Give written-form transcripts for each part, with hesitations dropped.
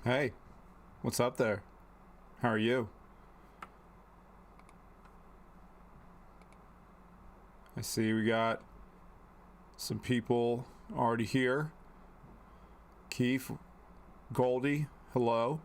Hey, what's up there? How are you? I see we got some people already here. Keith, Goldie, hello.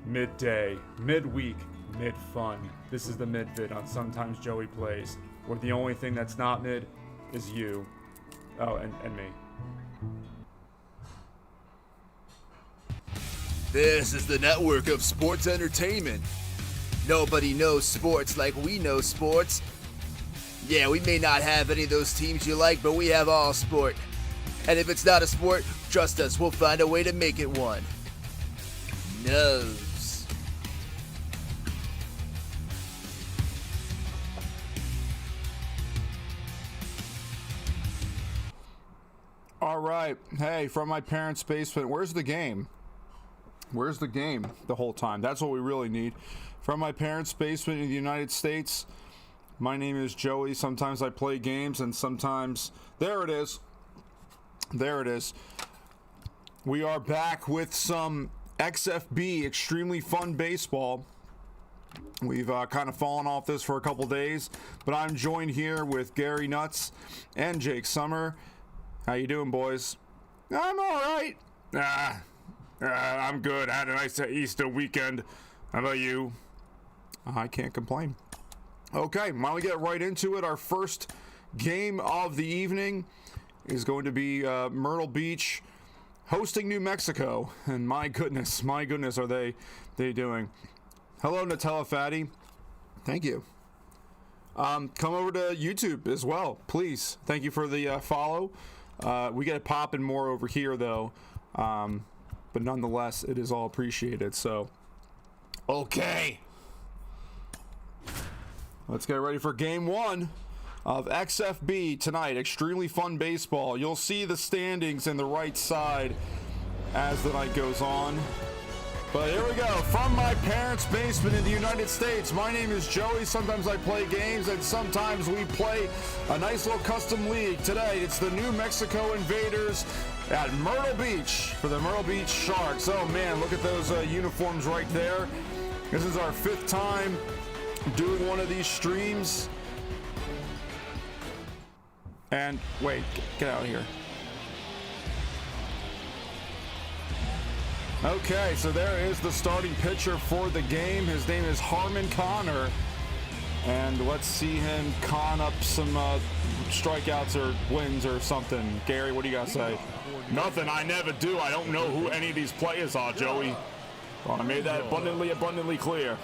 Midday, midweek, mid-fun. This is the mid-vid on Sometimes Joey Plays, where the only thing that's not mid is you. Oh, and me. This is the network of sports entertainment. Nobody knows sports like we know sports. Yeah, we may not have any of those teams you like, but we have all sport. And if it's not a sport, trust us, we'll find a way to make it one. Nose. All right. Hey, from my parents' basement, where's the game? Where's the game the whole time? That's what we really need. From my parents' basement in the United States, my name is Joey. Sometimes I play games and sometimes... There it is. There it is. We are back with some XFB, Extremely Fun Baseball. We've kind of fallen off this for a couple days, but I'm joined here with Gary Nuts and Jake Summer. How you doing, boys? I'm all right. I'm good. I had a nice Easter weekend. How about you? I can't complain. Okay, why don't we get right into it? Our first game of the evening is going to be Myrtle Beach hosting New Mexico. And my goodness, are they doing? Hello, Nutella Fatty. Thank you. Come over to YouTube as well, please. Thank you for the follow. We get it popping more over here, though. But nonetheless, it is all appreciated. So, okay. Let's get ready for game one of XFB tonight. Extremely Fun Baseball. You'll see the standings in the right side as the night goes on. But here we go. From my parents' basement in the United States, my name is Joey. Sometimes I play games, and sometimes we play a nice little custom league. Today, it's the New Mexico Invaders at Myrtle Beach for the Myrtle Beach Sharks. Oh, man, look at those uniforms right there. This is our 5th time doing one of these streams. And, wait, get out of here. Okay, so there is the starting pitcher for the game. His name is Harmon Connor. And let's see him con up some strikeouts or wins or something. Gary, what do you got to say? Nothing. I never do. I don't know who any of these players are, Joey. Well, I made that abundantly clear.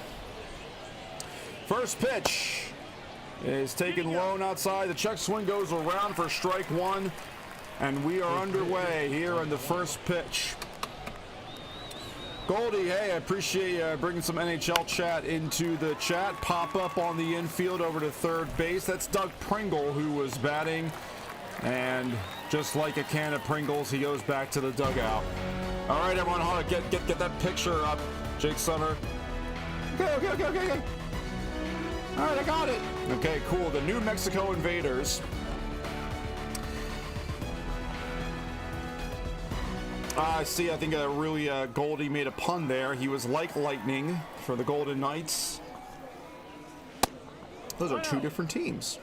First pitch is taken low outside. The check swing goes around for strike one. And we are underway here in the first pitch. Goldie, hey, I appreciate you bringing some NHL chat into the chat. Pop up on the infield over to third base. That's Doug Pringle, who was batting. And just like a can of Pringles, he goes back to the dugout. All right, everyone, hold on. Get that picture up. Jake Summer. Okay. All right, I got it. Okay, cool. The New Mexico Invaders. I see. I think Goldie made a pun there. He was like lightning for the Golden Knights. Those are two different teams.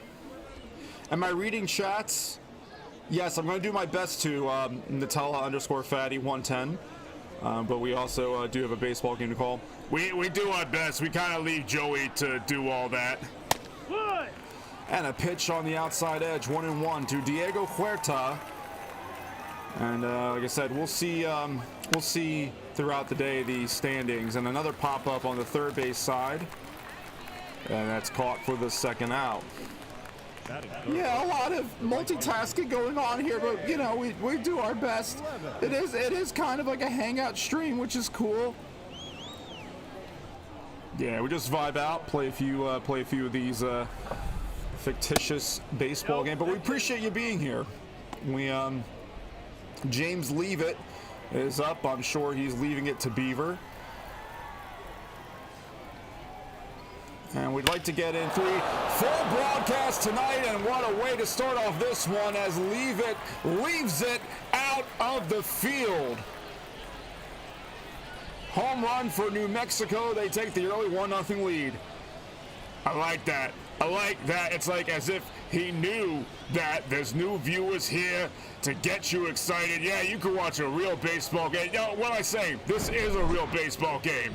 Am I reading chats? Yes, I'm going to do my best to Nutella_Fatty110. But we also do have a baseball game to call. We do our best. We kind of leave Joey to do all that. What? And a pitch on the outside edge, 1-1 to Diego Huerta. And like I said, we'll see throughout the day the standings. And another pop-up on the third base side. And that's caught for the second out. Yeah, a lot of multitasking going on here, but you know, we do our best. It is kind of like a hangout stream, which is cool. Yeah, we just vibe out, play a few of these fictitious baseball games. But we appreciate you being here. We James Leave It is up. I'm sure he's leaving it to Beaver. And we'd like to get in 3 full broadcast tonight, and what a way to start off this one as leaves it out of the field. Home run for New Mexico. They take the early 1-0 lead. I like that. I like that. It's like as if he knew that there's new viewers here to get you excited. Yeah, you can watch a real baseball game. You know what I say? This is a real baseball game.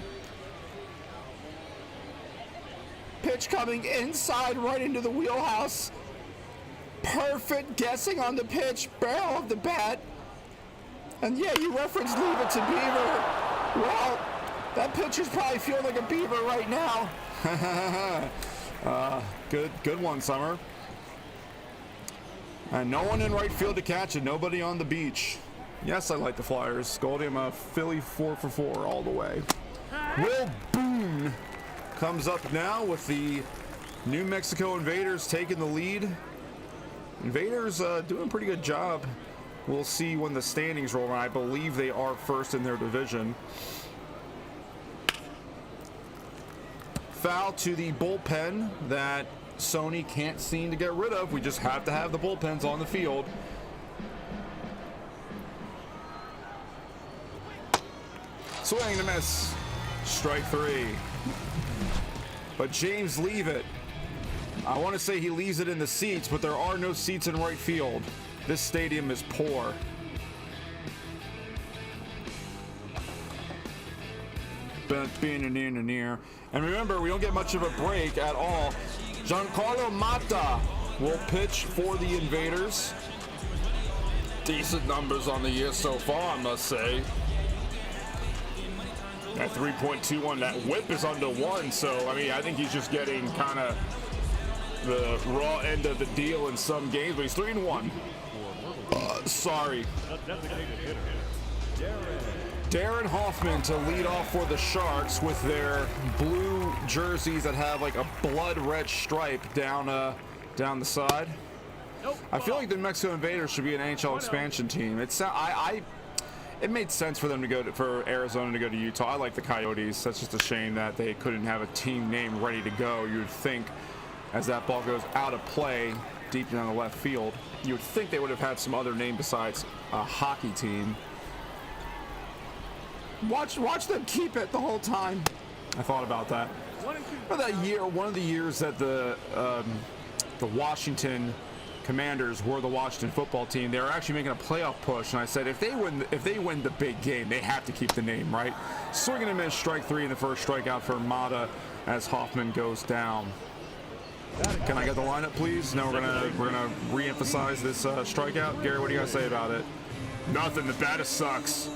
Pitch coming inside right into the wheelhouse. Perfect guessing on the pitch. Barrel of the bat. And yeah, you referenced Leave It to Beaver. Well, that pitcher's probably feeling like a beaver right now. Good one, Summer. And no one in right field to catch it. Nobody on the beach. Yes, I like the Flyers. Goldie, I'm a Philly 4 for 4 all the way. Will Boone comes up now with the New Mexico Invaders taking the lead. Invaders doing a pretty good job. We'll see when the standings roll around. I believe they are first in their division. Foul to the bullpen that Sony can't seem to get rid of. We just have to have the bullpens on the field. Swing and a miss. Strike 3. But James Leave It. I want to say he leaves it in the seats, but there are no seats in right field. This stadium is poor. And remember, we don't get much of a break at all. Giancarlo Mata will pitch for the Invaders. Decent numbers on the year so far, I must say. At 3.21, that whip is under 1, so I mean, I think he's just getting kind of the raw end of the deal in some games, but he's 3-1. Sorry. Darren Hoffman to lead off for the Sharks with their blue jerseys that have like a blood red stripe down the side. I feel like the New Mexico Invaders should be an NHL expansion team. It made sense for them to go for Arizona to go to Utah. I like the Coyotes. That's just a shame that they couldn't have a team name ready to go. You would think as that ball goes out of play deep down the left field, you would think they would have had some other name besides a hockey team. Watch them keep it the whole time. I thought about that. For that year, one of the years that the Washington Commanders were the Washington football team, they were actually making a playoff push, and I said if they win the big game, they have to keep the name, right? Swing and a miss, strike 3 in the first strikeout for Mata as Hoffman goes down. Can I get the lineup, please? No, we're gonna re-emphasize this strikeout. Gary, what do you guys say about it? Nothing. The batter sucks.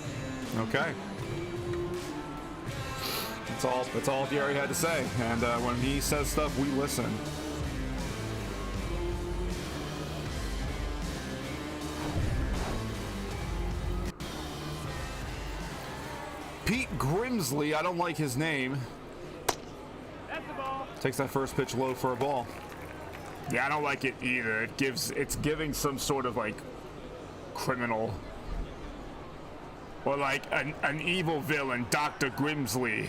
Okay. That's all Gary had to say. And when he says stuff, we listen. Pete Grimsley, I don't like his name. Takes that first pitch low for a ball. Yeah, I don't like it either. It's giving some sort of like criminal or like an evil villain, Dr. Grimsley.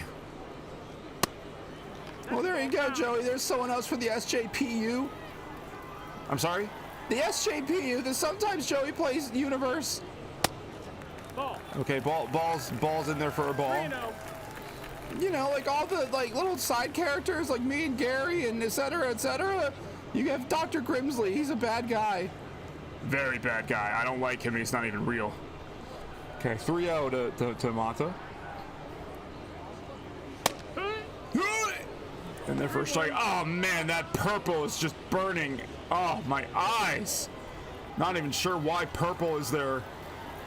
Well, there you go, Joey. There's someone else for the SJPU. I'm sorry? The SJPU. Sometimes Joey plays Universe. Ball. Okay, ball's in there for a ball. You know, like all the like little side characters, like me and Gary and et cetera, et cetera. You have Dr. Grimsley. He's a bad guy. Very bad guy. I don't like him. He's not even real. Okay, 3-0 to Mata. And their first strike. Oh man, that purple is just burning. Oh, my eyes. Not even sure why purple is their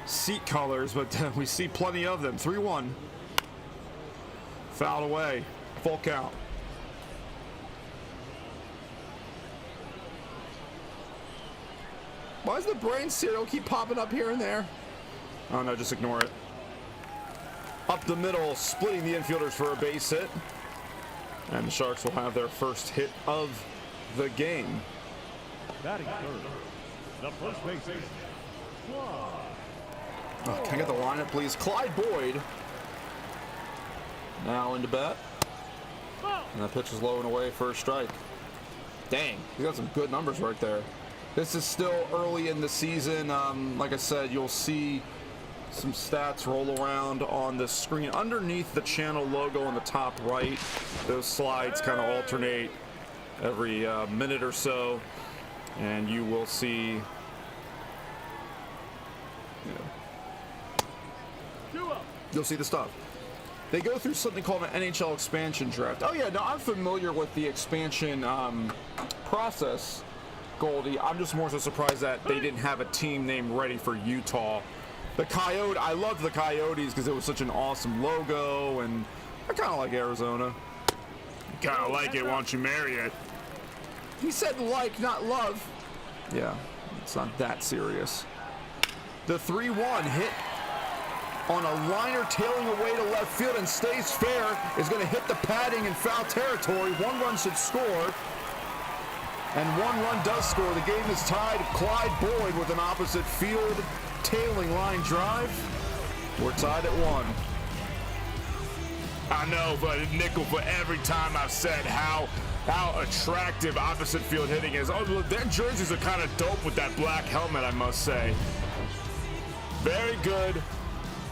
seat colors, but we see plenty of them. 3-1. Fouled away. Full count. Why does the brain cereal keep popping up here and there? Oh no, just ignore it. Up the middle, splitting the infielders for a base hit. And the Sharks will have their first hit of the game. Batting third, the first baseman. Oh, can I get the lineup, please? Clyde Boyd now into bat. And that pitch is low and away for a strike. Dang, he's got some good numbers right there. This is still early in the season. Like I said, you'll see some stats roll around on the screen underneath the channel logo on the top right. Those slides kind of alternate every minute or so, and you will see, you'll see the stuff. They go through something called an NHL expansion draft. Oh yeah, no, I'm familiar with the expansion process, Goldie. I'm just more so surprised that they didn't have a team name ready for Utah. The Coyote, I loved the Coyotes because it was such an awesome logo, and I kind of like Arizona. Kind of like it, why don't you marry it? He said like, not love. Yeah, it's not that serious. The 3-1 hit on a liner tailing away to left field and stays fair is going to hit the padding in foul territory. 1 run should score, and 1 run does score. The game is tied. Clyde Boyd with an opposite field tailing line drive. We're tied at 1. I know, but Nickel, for every time I've said how attractive opposite field hitting is. Oh, their jerseys are kind of dope with that black helmet, I must say. Very good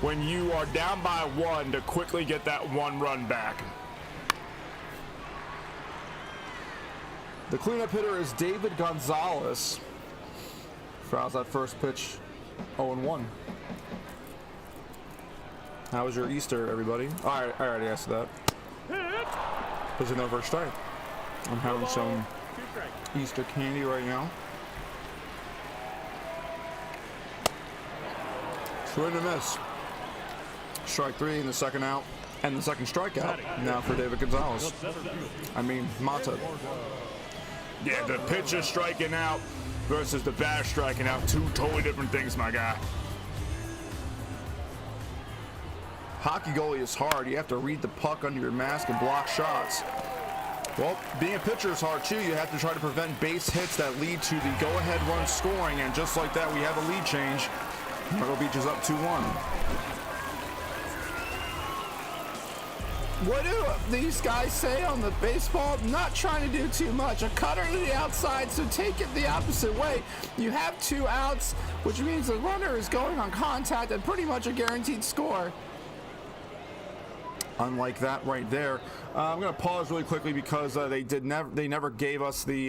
when you are down by 1 to quickly get that 1 run back. The cleanup hitter is David Gonzalez. Fouls that first pitch, 0-1. How was your Easter, everybody? Oh, I already asked that. There's another first strike. I'm having some Easter candy right now. Swing and a miss. Strike 3 in the second out, and the second strikeout now for David Gonzalez. I mean, Mata. Yeah, the pitcher striking out versus the batter striking out. 2 totally different things, my guy. Hockey goalie is hard. You have to read the puck under your mask and block shots. Well, being a pitcher is hard too. You have to try to prevent base hits that lead to the go-ahead run scoring, and just like that, we have a lead change. Myrtle Beach is up 2-1. What do these guys say on the baseball? Not trying to do too much. A cutter to the outside, so take it the opposite way. You have 2 outs, which means the runner is going on contact and pretty much a guaranteed score. Unlike that right there. I'm going to pause really quickly because they never gave us the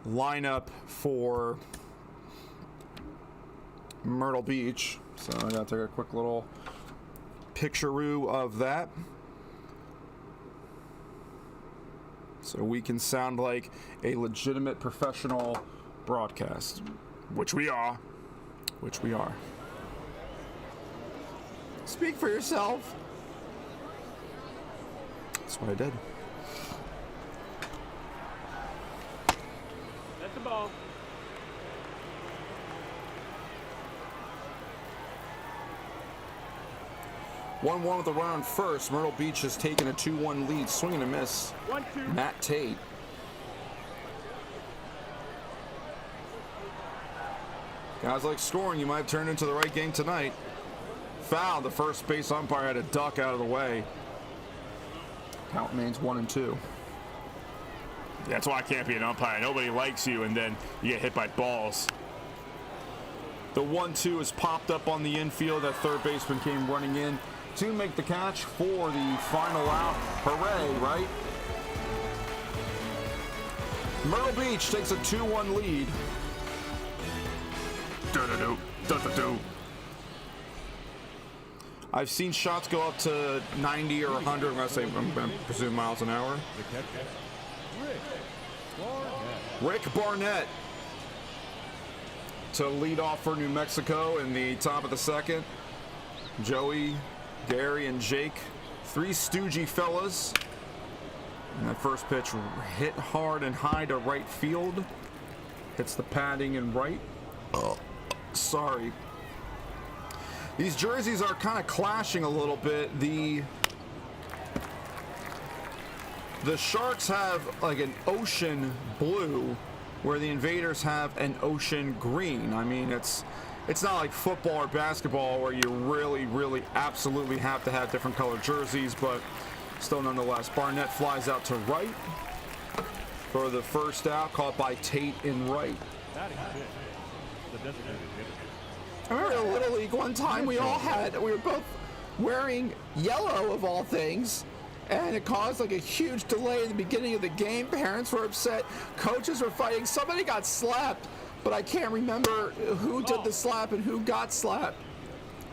lineup for Myrtle Beach, so I got to take a quick little picture-oo of that so we can sound like a legitimate professional broadcast, which we are. Speak for yourself. That's what I did. That's the ball. One with the run on first. Myrtle Beach has taken a 2-1 lead. Swing and a miss. 1-2. Matt Tate. Guys like scoring. You might have turned into the right game tonight. Foul. The first base umpire had a duck out of the way. Count remains 1-2. That's why I can't be an umpire. Nobody likes you, and then you get hit by balls. The 1-2 is popped up on the infield. That third baseman came running in to make the catch for the final out. Hooray, right? Myrtle Beach takes a 2-1 lead. Do-do-do. I've seen shots go up to 90 or 100. I'm going to presume miles an hour. Rick Barnett to lead off for New Mexico in the top of the second. Joey, Gary, and Jake, 3 stoogey fellas. And that first pitch hit hard and high to right field. Hits the padding and right. Oh, sorry. These jerseys are kind of clashing a little bit. The Sharks have like an ocean blue, where the Invaders have an ocean green. I mean, it's not like football or basketball where you really absolutely have to have different colored jerseys, but Still nonetheless. Barnett flies out to right for the first out, caught by Tate in right. Batting fifth, the designated hitter. I remember in Little League one time we were both wearing yellow of all things, and it caused like a huge delay in the beginning of the game. Parents were upset, coaches were fighting, somebody got slapped, but I can't remember who did the slap and who got slapped.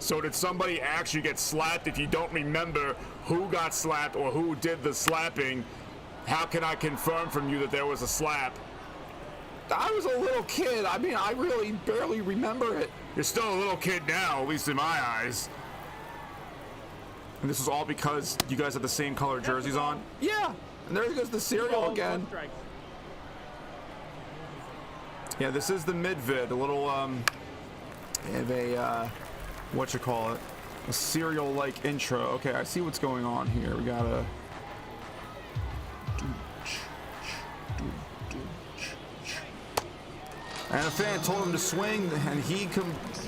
So did somebody actually get slapped? If you don't remember who got slapped or who did the slapping, how can I confirm from you that there was a slap? I was a little kid. I mean, I really barely remember it. You're still a little kid now, at least in my eyes. And this was all because you guys had the same color jerseys on? Yeah, and there goes the cereal again. Yeah, this is the mid-vid, a little, of a, a serial-like intro. Okay, I see what's going on here. We gotta... And a fan told him to swing, and he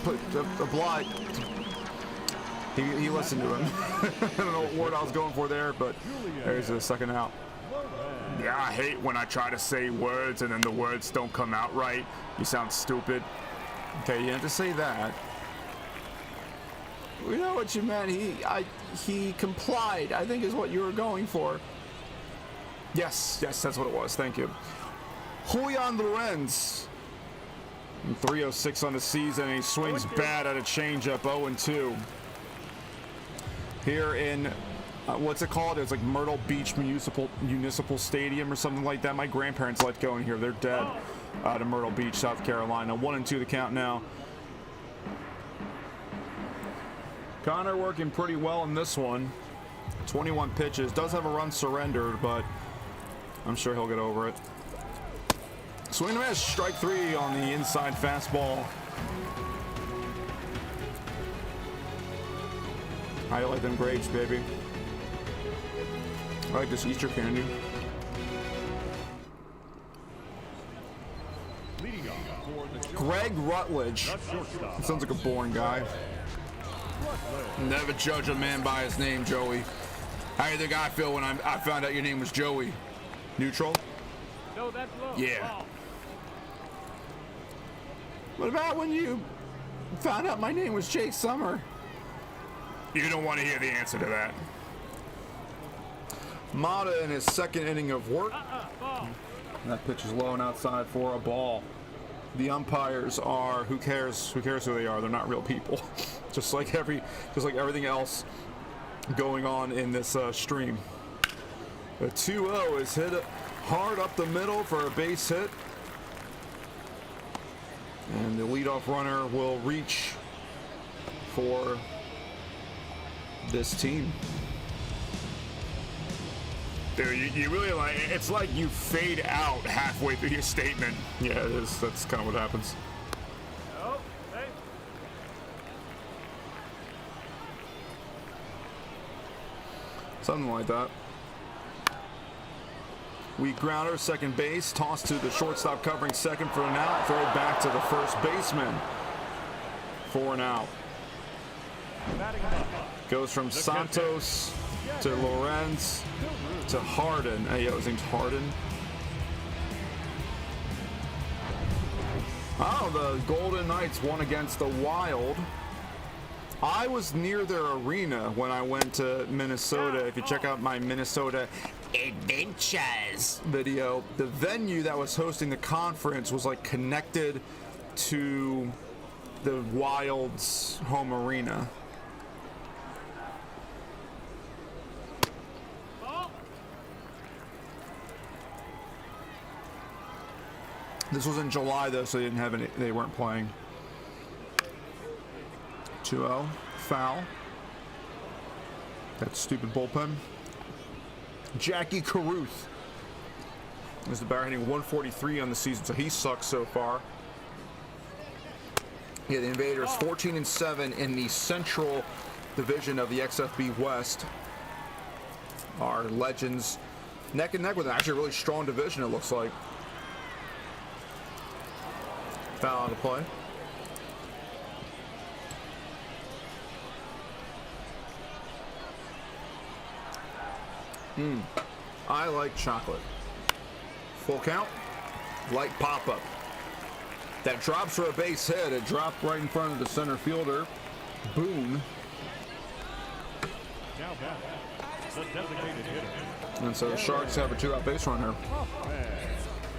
put a block. He listened to him. I don't know what word I was going for there, but there's a second out. Yeah, I hate when I try to say words and then the words don't come out right. You sound stupid. Okay, you have to say that. We know what you meant. He complied, I think is what you were going for. Yes, that's what it was. Thank you. Julian Lorenz. 306 on the season, and he swings bad at a changeup, 0-2. Here in, what's it called? It's like Myrtle Beach Municipal Stadium or something like that. My grandparents like going here. They're dead out of Myrtle Beach, South Carolina. 1-2 the count now. Connor working pretty well in this one. 21 pitches. Does have a run surrendered, but I'm sure he'll get over it. Swing and a miss, strike 3 on the inside fastball. I like them grapes, baby. I like this Easter candy. Greg Rutledge. That sounds like a boring guy. Never judge a man by his name, Joey. How do you think I feel when I found out your name was Joey? Neutral? No, that's low. Yeah. What about when you found out my name was Jake Summer? You don't want to hear the answer to that. Mata in his second inning of work. That pitch is low and outside for a ball. The umpires are, who cares who they are? They're not real people. just like everything else going on in this stream. The 2-0 is hit hard up the middle for a base hit. And the leadoff runner will reach for this team. Dude, you really it's like you fade out halfway through your statement. Yeah, it is. That's kind of what happens. Oh, hey. Something like that. Weak grounder, second base, toss to the shortstop covering second for an out, throw back to the first baseman for an out. Goes from Santos to Lorenz to Harden. Hey, his name's Harden. Oh, the Golden Knights won against the Wild. I was near their arena when I went to Minnesota. If you check out my Minnesota Adventures video, the venue that was hosting the conference was like connected to the Wild's home arena. This was in July though, so they weren't playing. 2-0, foul. That stupid bullpen. Jackie Caruth is the batter, hitting 143 on the season, so he sucks so far. Yeah, the Invaders 14-7 in the Central Division of the XFB West. Our Legends neck and neck with actually a really strong division, it looks like. Foul on the play. I like chocolate. Full count. Light pop-up. That drops for a base hit. It dropped right in front of the center fielder, Boone. Now back, the designated hitter. And so the Sharks have a 2-out base runner.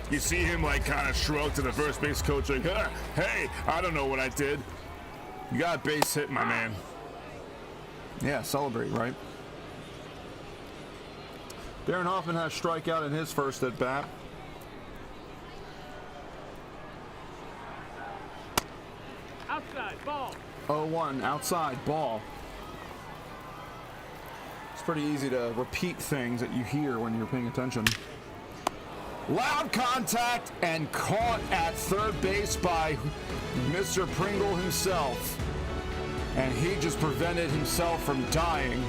You see him like kind of shrug to the first base coach like, hey, I don't know what I did. You got a base hit, my man. Yeah, celebrate, right? Darren Hoffman has strikeout in his first at bat. Outside, ball. 0-1, outside, ball. It's pretty easy to repeat things that you hear when you're paying attention. Loud contact and caught at third base by Mr. Pringle himself. And he just prevented himself from dying.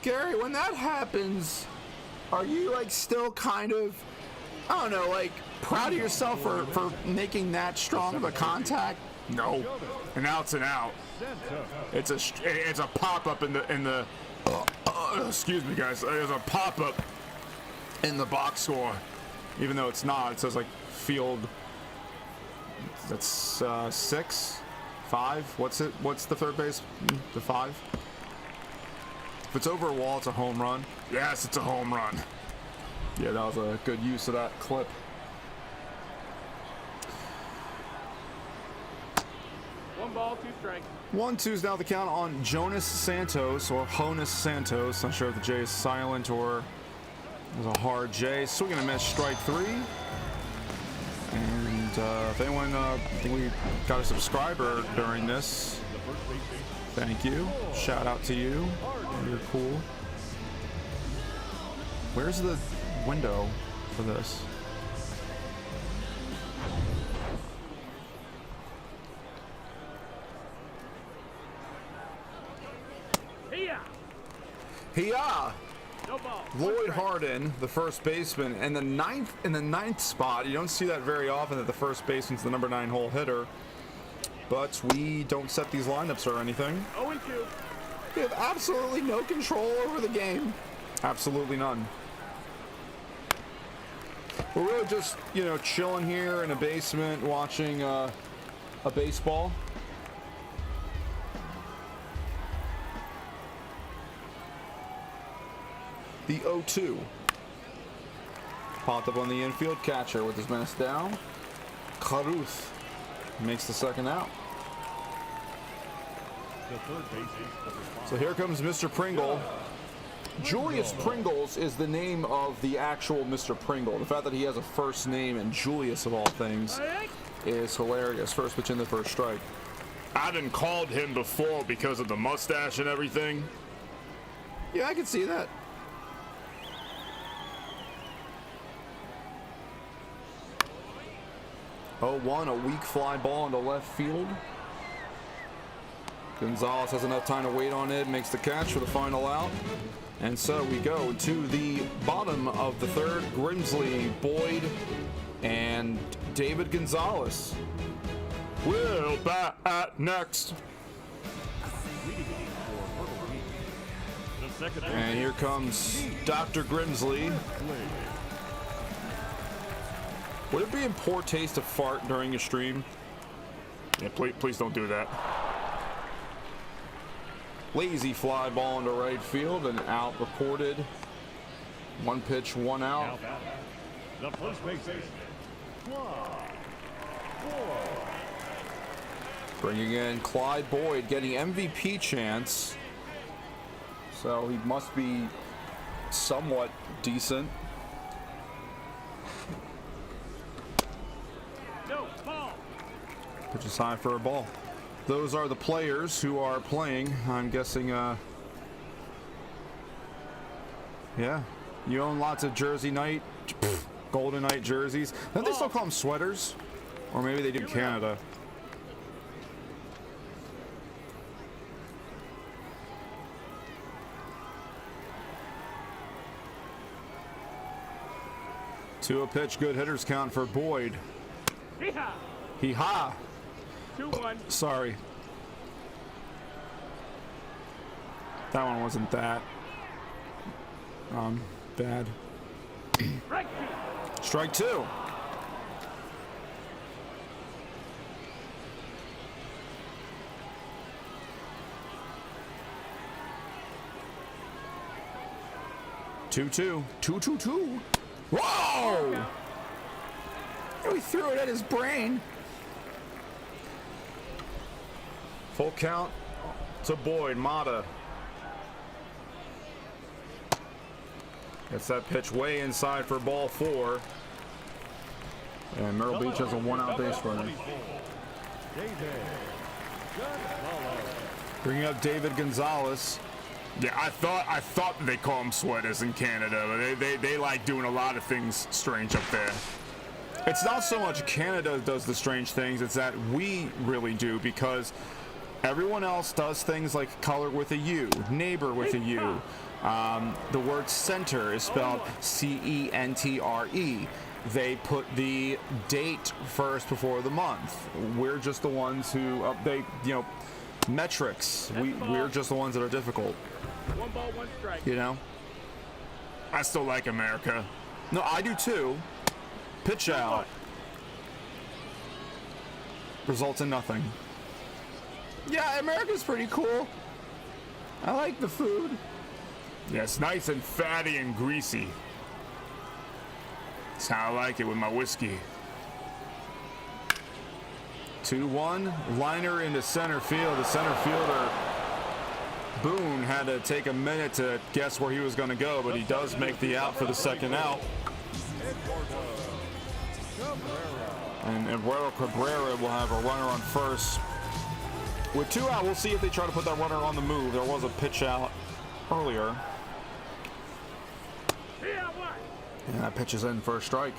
Gary, when that happens, are you like still kind of, I don't know, like proud of yourself for making that strong of a contact? No, an out's an out. It's a pop-up in the excuse me, guys. There's a pop-up in the box score, even though it's not. It says like field. That's 6, 5. What's it? What's the third base? The 5. If it's over a wall, it's a home run. Yes, it's a home run. Yeah, that was a good use of that clip. One ball, 2 strikes. 1-2's now the count on Jonas Santos, or Jonas Santos. Not sure if the J is silent or there's a hard J. Swing and a miss, strike 3. And if anyone, I think we got a subscriber during this. Thank you. Shout out to you. You're cool. Where's the window for this? Hiya! No ball. Lloyd Harden, the first baseman, and in the ninth spot. You don't see that very often, that the first baseman's the number 9 hole hitter. But we don't set these lineups or anything. 0-2. We have absolutely no control over the game. Absolutely none. We're really just, you know, chilling here in a basement, watching a baseball. The 0-2. Popped up on the infield, catcher with his mask down. Caruth makes the second out. The third base. So here comes Mr. Pringle. Julius Pringles is the name of the actual Mr. Pringle. The fact that he has a first name, and Julius of all things, is hilarious. First pitch in the first strike. I've been called him before because of the mustache and everything. Yeah, I can see that. Oh, 1, a weak fly ball into left field. Gonzalez has enough time to wait on it, makes the catch for the final out. And so we go to the bottom of the third. Grimsley, Boyd, and David Gonzalez. We'll bat next. The second And here comes Dr. Grimsley. Would it be in poor taste to fart during a stream? Yeah, please don't do that. Lazy fly ball into right field and out reported. 1 pitch, 1 out. the first baseman. Bringing in Clyde Boyd, getting MVP chance. So he must be somewhat decent. No ball. Pitch is high for a ball. Those are the players who are playing. I'm guessing, yeah. You own lots of Jersey Night, Golden Knight jerseys. Don't they still call them sweaters? Or maybe they do in Canada. To a pitch, good hitters count for Boyd. Hee-haw. Hee-haw. 2-1. Sorry. That one wasn't that bad. Strike two. Two. Whoa! He threw it at his brain. Full count to Boyd. Mata gets that pitch way inside for ball 4. And Myrtle Beach has a 1-out base runner. Bringing up David Gonzalez. Yeah, I thought they call them sweaters in Canada, but they like doing a lot of things strange up there. It's not so much Canada does the strange things, it's that we really do, because everyone else does things like color with a U, neighbor with a U. The word center is spelled C-E-N-T-R-E. They put the date first before the month. We're just the ones who update, metrics. We're just the ones that are difficult. 1 ball, 1 strike. I still like America. No, I do too. Pitch out. Results in nothing. Yeah, America's pretty cool. I like the food. Yeah, it's nice and fatty and greasy. That's how I like it with my whiskey. 2-1. Liner into center field. The center fielder, Boone, had to take a minute to guess where he was going to go, but he does make the out for the second out. And Eduardo Cabrera will have a runner on first. With 2 out, we'll see if they try to put that runner on the move. There was a pitch out earlier. And that pitch is in for a strike.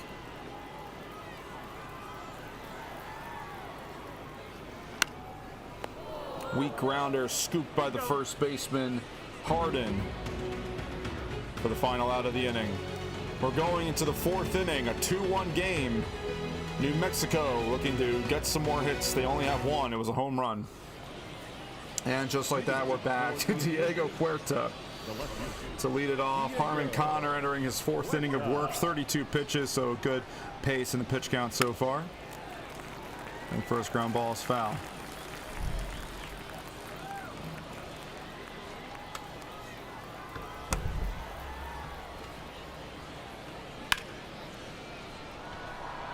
Weak grounder scooped by the first baseman, Harden, for the final out of the inning. We're going into the 4th inning, a 2-1 game. New Mexico looking to get some more hits. They only have 1. It was a home run. And just like that, we're back to Diego Huerta to lead it off. Harmon Connor entering his 4th inning of work. 32 pitches, so good pace in the pitch count so far. And first ground ball is foul.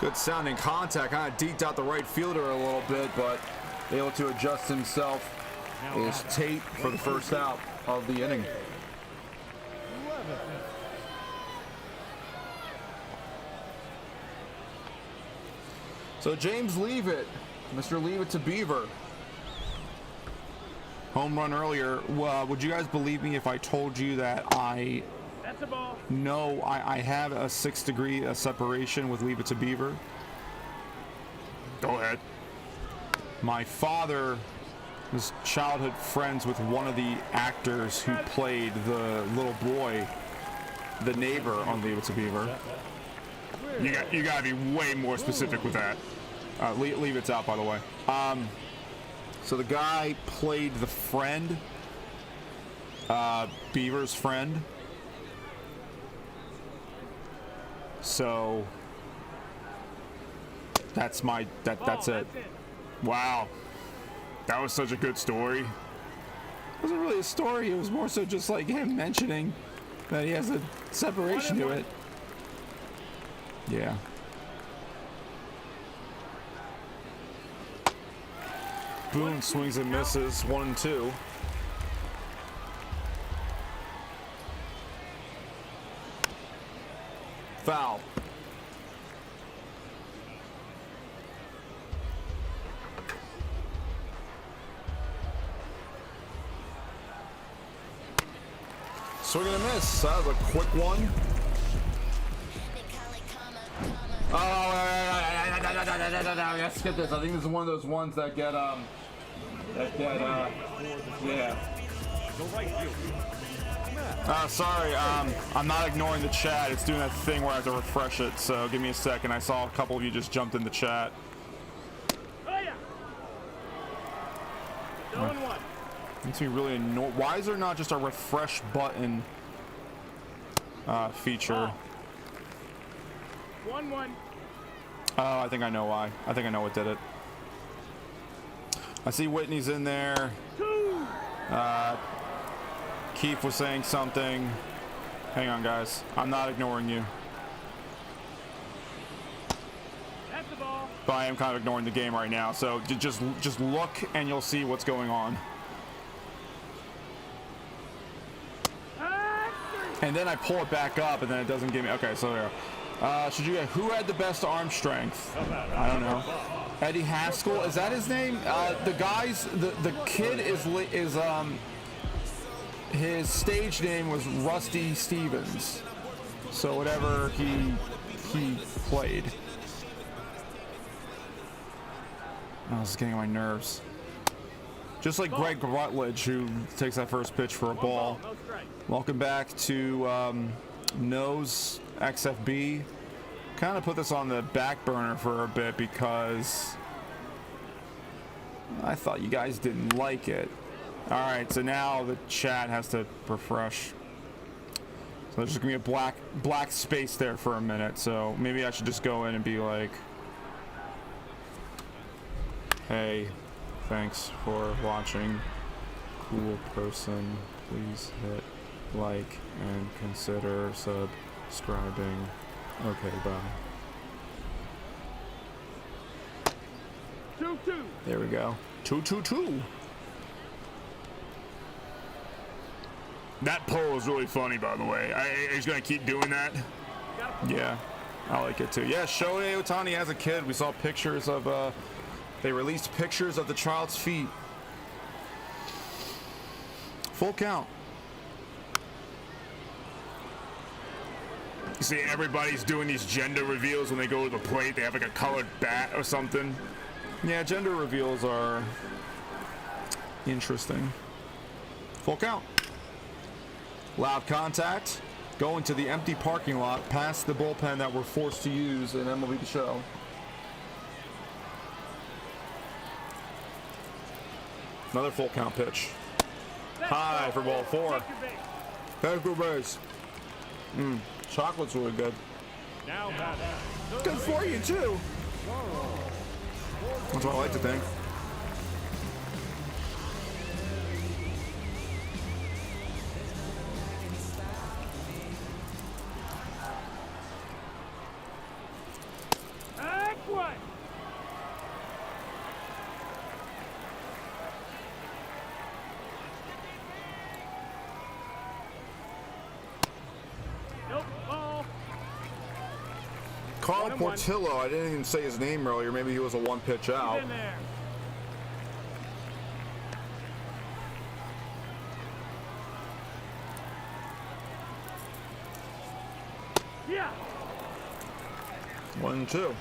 Good sounding contact. Kind of deked out the right fielder a little bit, but able to adjust himself is Tate for the first out of the inning. So James Leavitt, Mr. Leavitt to Beaver. Home run earlier. Would you guys believe me if I told you that I have a 6-degree separation with Leavitt to Beaver? Go ahead. My father was childhood friends with one of the actors who played the little boy, the neighbor on Leave It to Beaver. You gotta be way more specific with that. Leave It's out, by the way. So the guy played the friend, Beaver's friend. So that's it. Wow. That was such a good story. It wasn't really a story. It was more so just like him mentioning that he has a separation to it. Yeah. Boone swings and misses. 1-2. Foul. Swing and a miss. That was a quick one. Oh, let's skip this. I think this is one of those ones that get yeah. Sorry, I'm not ignoring the chat. It's doing that thing where I have to refresh it, so give me a second. I saw a couple of you just jumped in the chat. Makes me really annoyed. Why is there not just a refresh button feature? 1-1. Oh, I think I know why. I think I know what did it. I see Whitney's in there. Keith was saying something. Hang on, guys. I'm not ignoring you. That's the ball. But I am kind of ignoring the game right now. So just look and you'll see what's going on. And then I pull it back up and then it doesn't give me. Okay, so there. Should you? Who had the best arm strength? I don't know. Eddie Haskell, is that his name? The kid is his stage name was Rusty Stevens. So whatever he played. Oh, this is getting on my nerves. Just like Greg Rutledge, who takes that first pitch for a ball. Welcome back to Nose XFB. Kind of put this on the back burner for a bit because I thought you guys didn't like it. All right, so now the chat has to refresh. So there's just gonna be a black space there for a minute. So maybe I should just go in and be like, "Hey, thanks for watching. Cool person. Please hit like and consider subscribing. Okay, bye." 2-2. There we go. 2-2-2. That poll is really funny, by the way. He's gonna keep doing that. Yeah, I like it too. Yeah, Shohei Ohtani has a kid. We saw pictures of, they released pictures of the child's feet. Full count. You see, everybody's doing these gender reveals when they go to the plate. They have like a colored bat or something. Yeah, gender reveals are interesting. Full count. Loud contact. Going to the empty parking lot past the bullpen that we're forced to use in MLB The Show. Another full count pitch. High for ball 4. Thank you, base. Chocolate's really good. Now batting. Good for you too. That's what I like to think. What? Nope. Ball. Carl Portillo, I didn't even say his name earlier. Maybe he was a one pitch out. In there. Yeah. 1-2.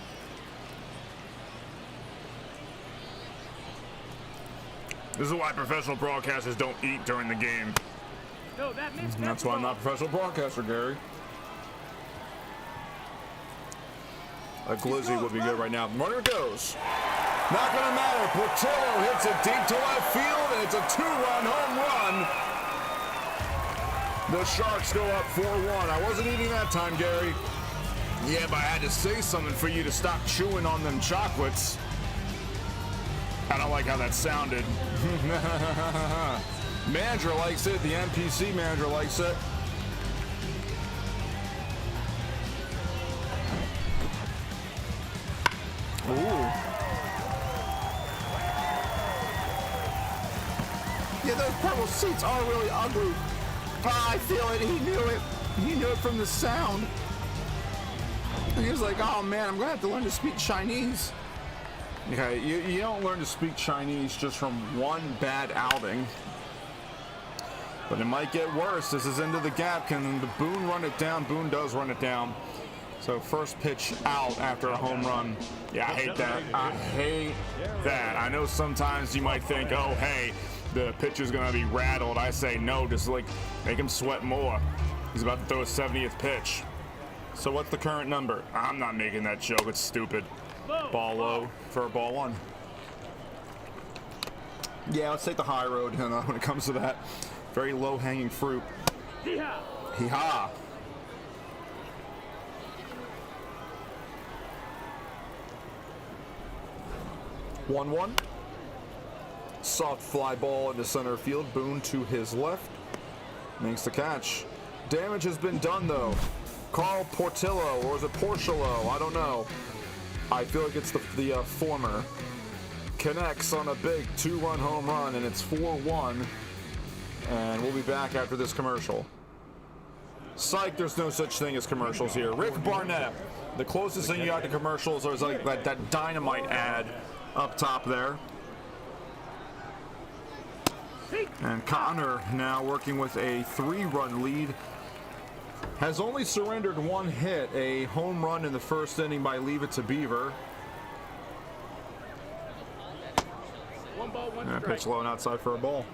This is why professional broadcasters don't eat during the game. No, that missed. That's why I'm not a professional broadcaster, Gary. A glizzy would be good right now. Runner goes. Not gonna matter. Portillo hits it deep to left field, and it's a 2-run home run. The Sharks go up 4-1. I wasn't eating that time, Gary. Yeah, but I had to say something for you to stop chewing on them chocolates. I don't like how that sounded. Manager likes it. The NPC manager likes it. Ooh. Yeah, those purple seats are really ugly. Oh, I feel it. He knew it. He knew it from the sound. And he was like, "Oh man, I'm gonna have to learn to speak Chinese." Okay, you don't learn to speak Chinese just from one bad outing. But it might get worse. This is into the gap. Can the Boone run it down? Boone does run it down. So first pitch out after a home run. Yeah, I hate that. I hate that. I know sometimes you might think, oh, hey, the pitcher's going to be rattled. I say no, just like make him sweat more. He's about to throw his 70th pitch. So what's the current number? I'm not making that joke. It's stupid. Ball low for ball 1. Yeah, let's take the high road when it comes to that. Very low-hanging fruit. Hee-haw. 1-1. Soft fly ball into center field. Boone to his left. Makes the catch. Damage has been done, though. Carl Portillo, or is it Portillo? I don't know. I feel like it's the former. Connects on a big 2-run home run, and it's 4-1. And we'll be back after this commercial. Psych, there's no such thing as commercials here. Rick Barnett. The closest thing you got to commercials is like that Dynamite ad up top there. And Connor now working with a 3-run lead. Has only surrendered 1 hit, a home run in the first inning by Leave It to Beaver. And pitch low and outside for a ball.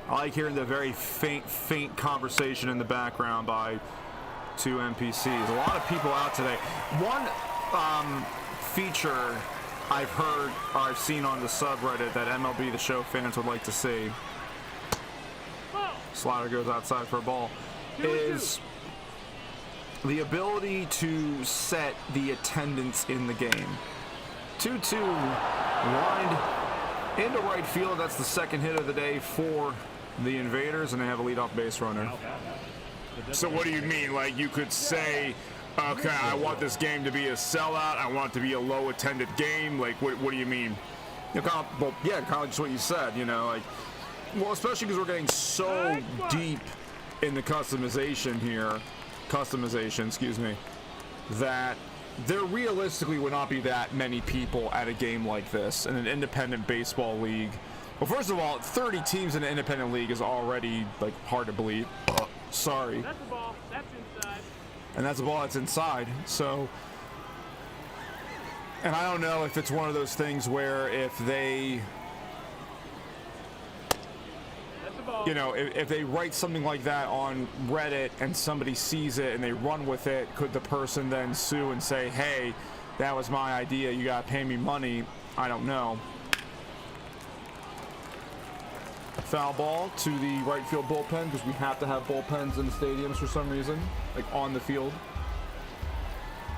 I like hearing the very faint conversation in the background by 2 NPCs. A lot of people out today. One feature I've heard or I've seen on the subreddit that MLB The Show fans would like to see, slider goes outside for a ball, is the ability to set the attendance in the game. 2-2 lined into right field. That's the second hit of the day for the Invaders, and they have a leadoff base runner. So what do you mean? Like, you could say, okay, I want this game to be a sellout. I want it to be a low-attended game. Like, what do you mean? Kind of just what you said, like, well, especially because we're getting so deep in the customization, that there realistically would not be that many people at a game like this in an independent baseball league. Well, first of all, 30 teams in an independent league is already, like, hard to believe. Sorry. That's the ball. That's inside. And that's a ball that's inside. So, and I don't know if it's one of those things where if they, if they write something like that on Reddit and somebody sees it and they run with it, could the person then sue and say, hey, that was my idea, you gotta pay me money? I don't know. Foul ball to the right field bullpen, because we have to have bullpens in the stadiums for some reason, like on the field.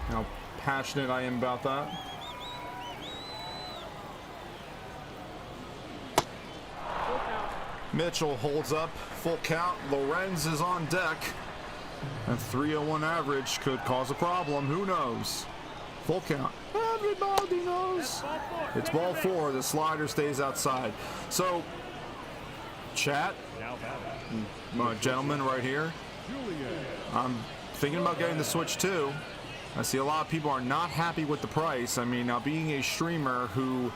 How passionate I am about that. Mitchell holds up, full count. Lorenz is on deck. A 301 average could cause a problem. Who knows? Full count. Everybody knows. It's ball 4. The slider stays outside. So, chat, my gentleman right here, I'm thinking about getting the Switch too. I see a lot of people are not happy with the price. I mean, now being a streamer who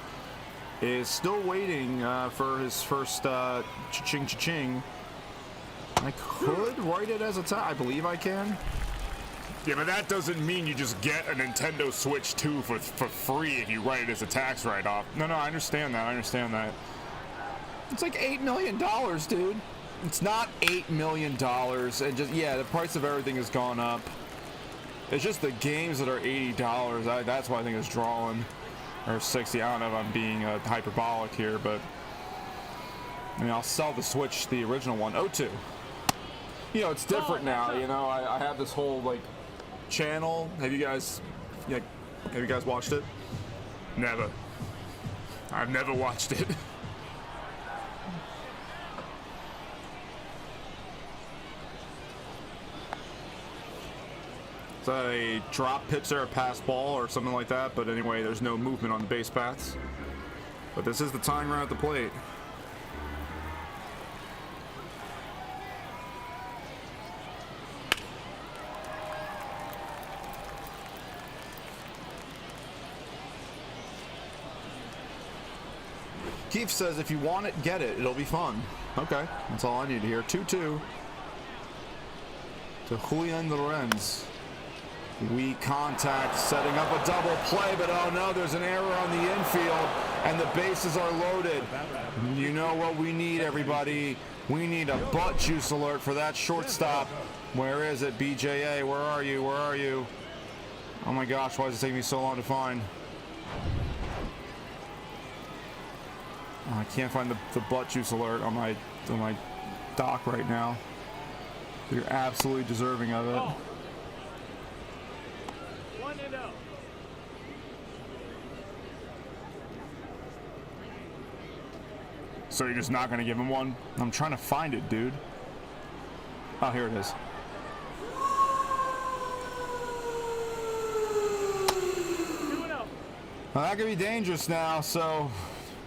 is still waiting for his first cha-ching, I could write it as a I believe I can. Yeah, but that doesn't mean you just get a Nintendo Switch 2 for free if you write it as a tax write-off. No, I understand that. It's like $8 million, dude. It's not $8 million. And just, the price of everything has gone up. It's just the games that are $80. That's why I think it's drawing. Or 60. I don't know if I'm being hyperbolic here, but I mean, I'll sell the Switch, the original one. 0-2. It's different now. I have this whole like channel. Have you guys watched it? Never. I've never watched it. Is that a drop pitch there, a pass ball, or something like that? But anyway, there's no movement on the base paths. But this is the tying run at the plate. Keith says, if you want it, get it. It'll be fun. Okay, that's all I need to hear. 2-2 to Julian Lorenz. Weak contact, setting up a double play, but oh no, there's an error on the infield, and the bases are loaded. You know what we need, everybody? We need a butt juice alert for that shortstop. Where is it, BJA? Where are you? Oh my gosh, why does it take me so long to find? I can't find the butt juice alert on my dock right now. You're absolutely deserving of it. Oh. 1-0. So you're just not going to give him one? I'm trying to find it, dude. Oh, here it is. Well, that could be dangerous now. So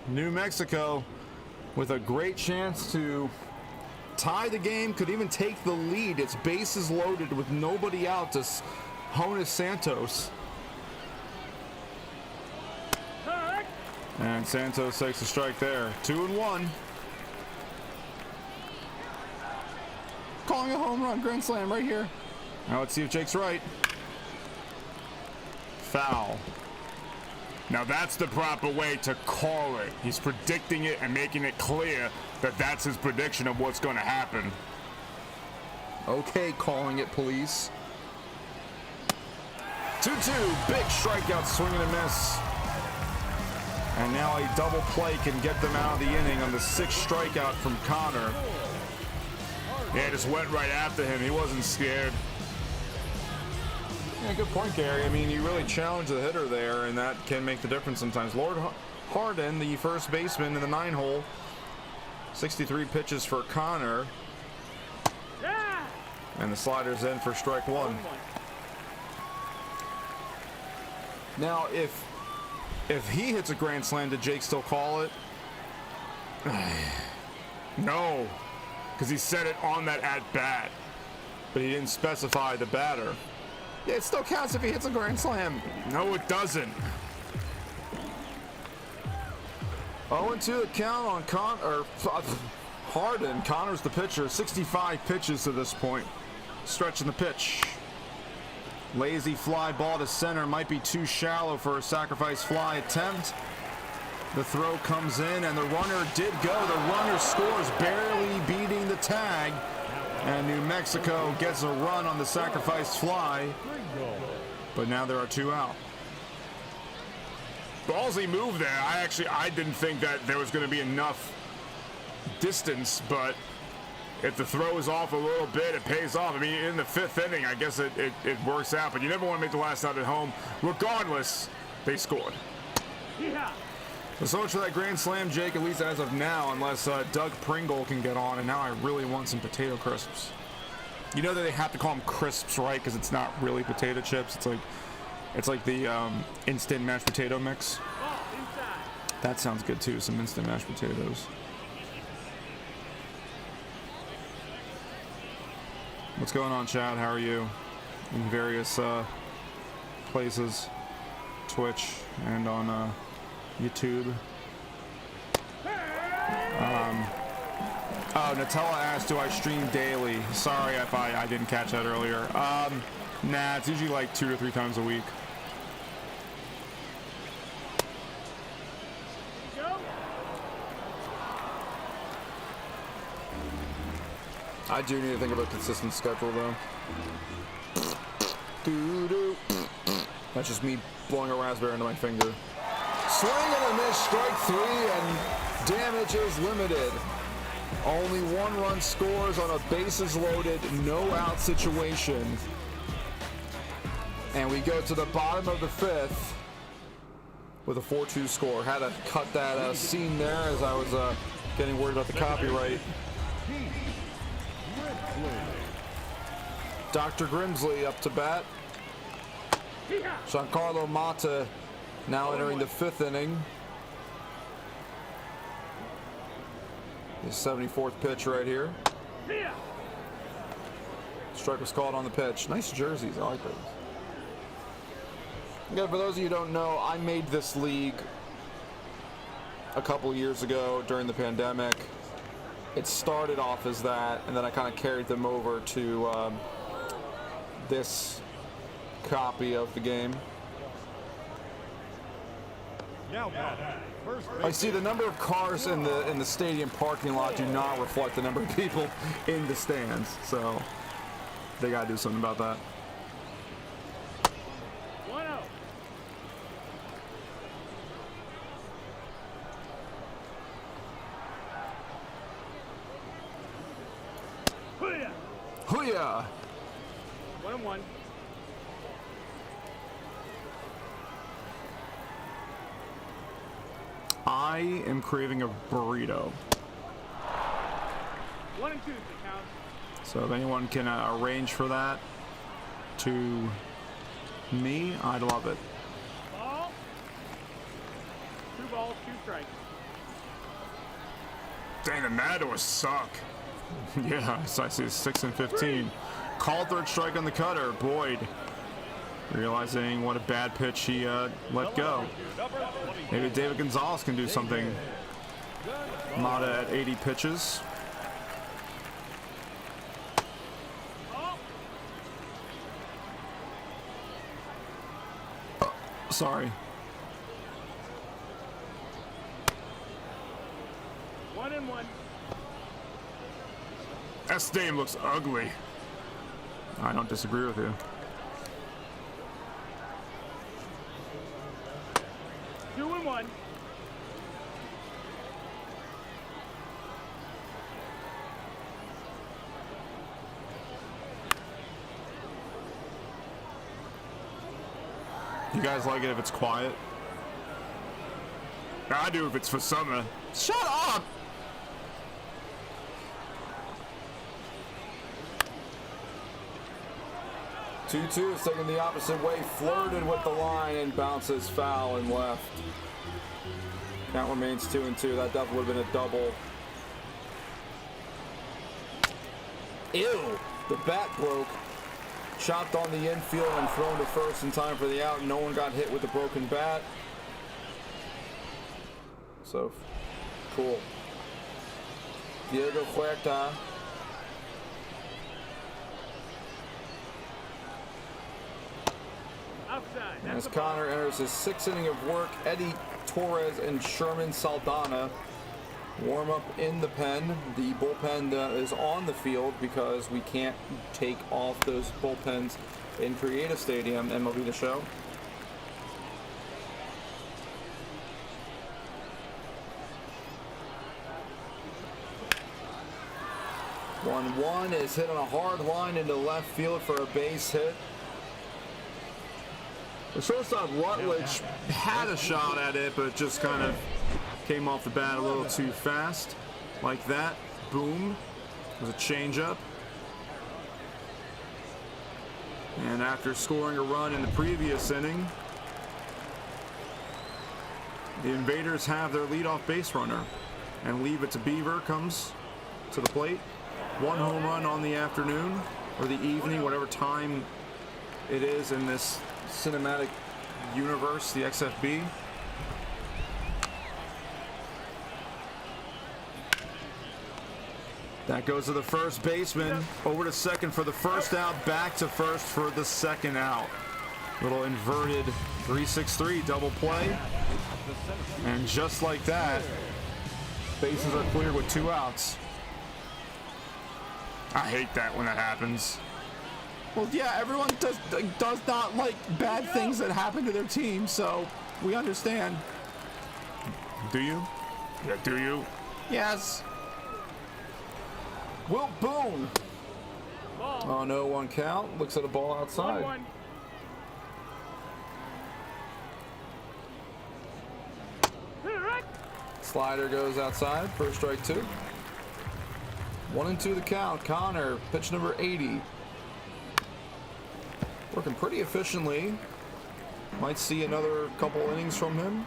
New Mexico with a great chance to tie the game, could even take the lead. It's bases loaded with nobody out to Jonas Santos. And Santos takes a strike there. 2-1. Calling a home run, grand slam right here. Now let's see if Jake's right. Foul. Now that's the proper way to call it. He's predicting it and making it clear that that's his prediction of what's going to happen. Okay, calling it, police. 2-2, big strikeout, swing and a miss. And now a double play can get them out of the inning on the 6th strikeout from Connor. Yeah, just went right after him. He wasn't scared. Yeah, good point, Gary. I mean, you really challenge the hitter there, and that can make the difference sometimes. Lord Harden, the first baseman in the 9-hole. 63 pitches for Connor. And the slider's in for strike one. Now, if he hits a grand slam, did Jake still call it? No, because he said it on that at-bat. But he didn't specify the batter. Yeah, it still counts if he hits a grand slam. No, it doesn't. 0-2 the count on Harden. Connor's the pitcher. 65 pitches to this point. Stretching the pitch. Lazy fly ball to center. Might be too shallow for a sacrifice fly attempt. The throw comes in, and the runner did go. The runner scores, barely beating the tag. And New Mexico gets a run on the sacrifice fly. But now there are 2 out. Ballsy move there. I didn't think that there was going to be enough distance, but if the throw is off a little bit, it pays off. I mean, in the 5th inning, I guess it works out, but you never want to make the last out at home. Regardless, they scored. Yeah. So much for that grand slam, Jake, at least as of now, unless Doug Pringle can get on, and now I really want some potato crisps. You know that they have to call them crisps, right? Because it's not really potato chips. It's like the instant mashed potato mix. That sounds good too, some instant mashed potatoes. What's going on, Chad? How are you? In various places, Twitch and on YouTube. Oh, Nutella asked, do I stream daily? Sorry if I didn't catch that earlier. Nah, it's usually like 2 to 3 times a week. I do need to think of a consistent schedule, though. Doo-doo. That's just me blowing a raspberry into my finger. Swing and a miss, strike 3, and damage is limited. Only 1 run scores on a bases loaded, no out situation. And we go to the bottom of the 5th with a 4-2 score. Had to cut that scene there as I was getting worried about the copyright. Dr. Grimsley up to bat. Giancarlo Mata now entering the 5th inning. His 74th pitch right here. Strike was called on the pitch. Nice jerseys, I like those. Yeah, for those of you who don't know, I made this league a couple years ago during the pandemic. It started off as that, and then I kind of carried them over to this copy of the game. I see the number of cars in the stadium parking lot do not reflect the number of people in the stands, so they gotta do something about that. 1-0. ya. 1-1. I am craving a burrito. 1-2 is the count. So if anyone can arrange for that to me, I'd love it. Ball. 2 balls, 2 strikes. Dang, the Matadors suck. Yeah, so I see 6 and 15. Called third strike on the cutter. Boyd realizing what a bad pitch he let go. Maybe David Gonzalez can do something. Mata at 80 pitches. Sorry. 1-1. That stadium looks ugly. I don't disagree with you. 2-1. You guys like it if it's quiet? I do if it's for summer. Shut up! Two-two is taking the opposite way, flirted with the line and bounces foul and left. Count remains 2-2. That definitely would have been a double. Ew! The bat broke. Chopped on the infield and thrown to first in time for the out. No one got hit with the broken bat. So, cool. Diego Huerta. Outside. As Connor enters his 6th inning of work, Eddie Torres and Sherman Saldana warm up in the pen. The bullpen is on the field because we can't take off those bullpens in Creative Stadium, MLB The Show. One is hit on a hard line into left field for a base hit. The shortstop Rutledge had a shot at it, but it just kind of came off the bat a little too fast. Like that. Boom. It was a changeup. And after scoring a run in the previous inning, the Invaders have their leadoff base runner. And Leave It to Beaver comes to the plate. 1 home run on the afternoon, or the evening, whatever time it is in this cinematic universe, the XFB. That goes to the first baseman, over to second for the first out, back to first for the second out. Little inverted 3-6-3 double play. And just like that, bases are clear with 2 outs. I hate that when that happens. Well, yeah, everyone does not like bad things that happen to their team, so we understand. Do you? Yeah, do you? Yes. Will Boone. Ball. Oh no, 1 count. Looks at a ball outside. 1-1. Slider goes outside. First strike 2. 1-2 the count. Connor, pitch number 80. Working pretty efficiently. Might see another couple innings from him.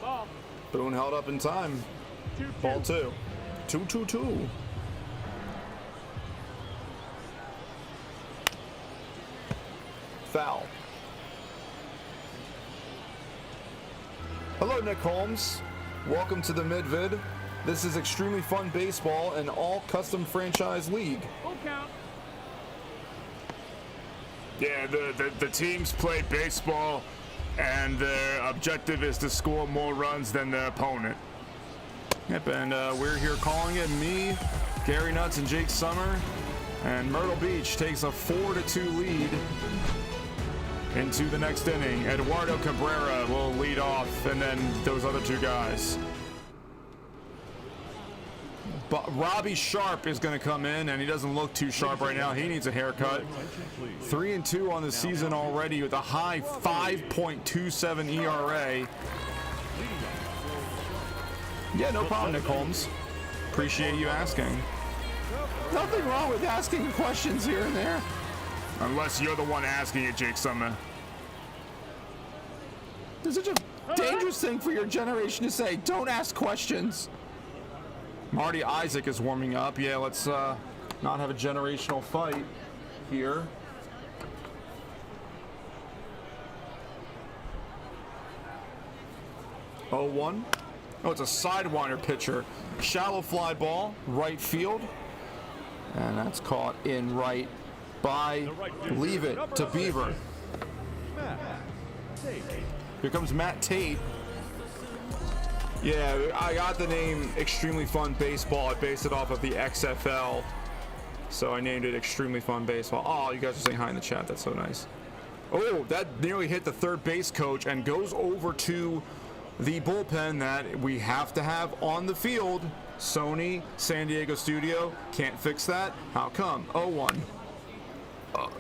Ball. Boone held up in time. 2-2. Ball 2. 2-2-2. Foul. Hello, Nick Holmes. Welcome to the Midvid. This is extremely fun baseball, an all custom franchise league. Full count. Yeah, the teams play baseball, and their objective is to score more runs than their opponent. Yep, and we're here calling it. Me, Gary Nuts, and Jake Summer. And Myrtle Beach takes a 4-2 lead into the next inning. Eduardo Cabrera will lead off, and then those other 2 guys. Robbie Sharp is going to come in, and he doesn't look too sharp right now. He needs a haircut. 3-2 on the season already with a high 5.27 ERA. Yeah, no problem, Nick Holmes. Appreciate you asking. Nothing wrong with asking questions here and there. Unless you're the one asking it, Jake Summer. It's such a dangerous thing for your generation to say. Don't ask questions. Marty Isaac is warming up. Yeah, let's not have a generational fight here. Oh, 1. Oh, it's a sidewinder pitcher. Shallow fly ball, right field. And that's caught in right by Leave It to Beaver. Here comes Matt Tate. Yeah, I got the name Extremely Fun Baseball. I based it off of the XFL. So I named it Extremely Fun Baseball. Oh, you guys are saying hi in the chat. That's so nice. Oh, that nearly hit the third base coach and goes over to the bullpen that we have to have on the field. Sony, San Diego studio, can't fix that. How come? 0-1.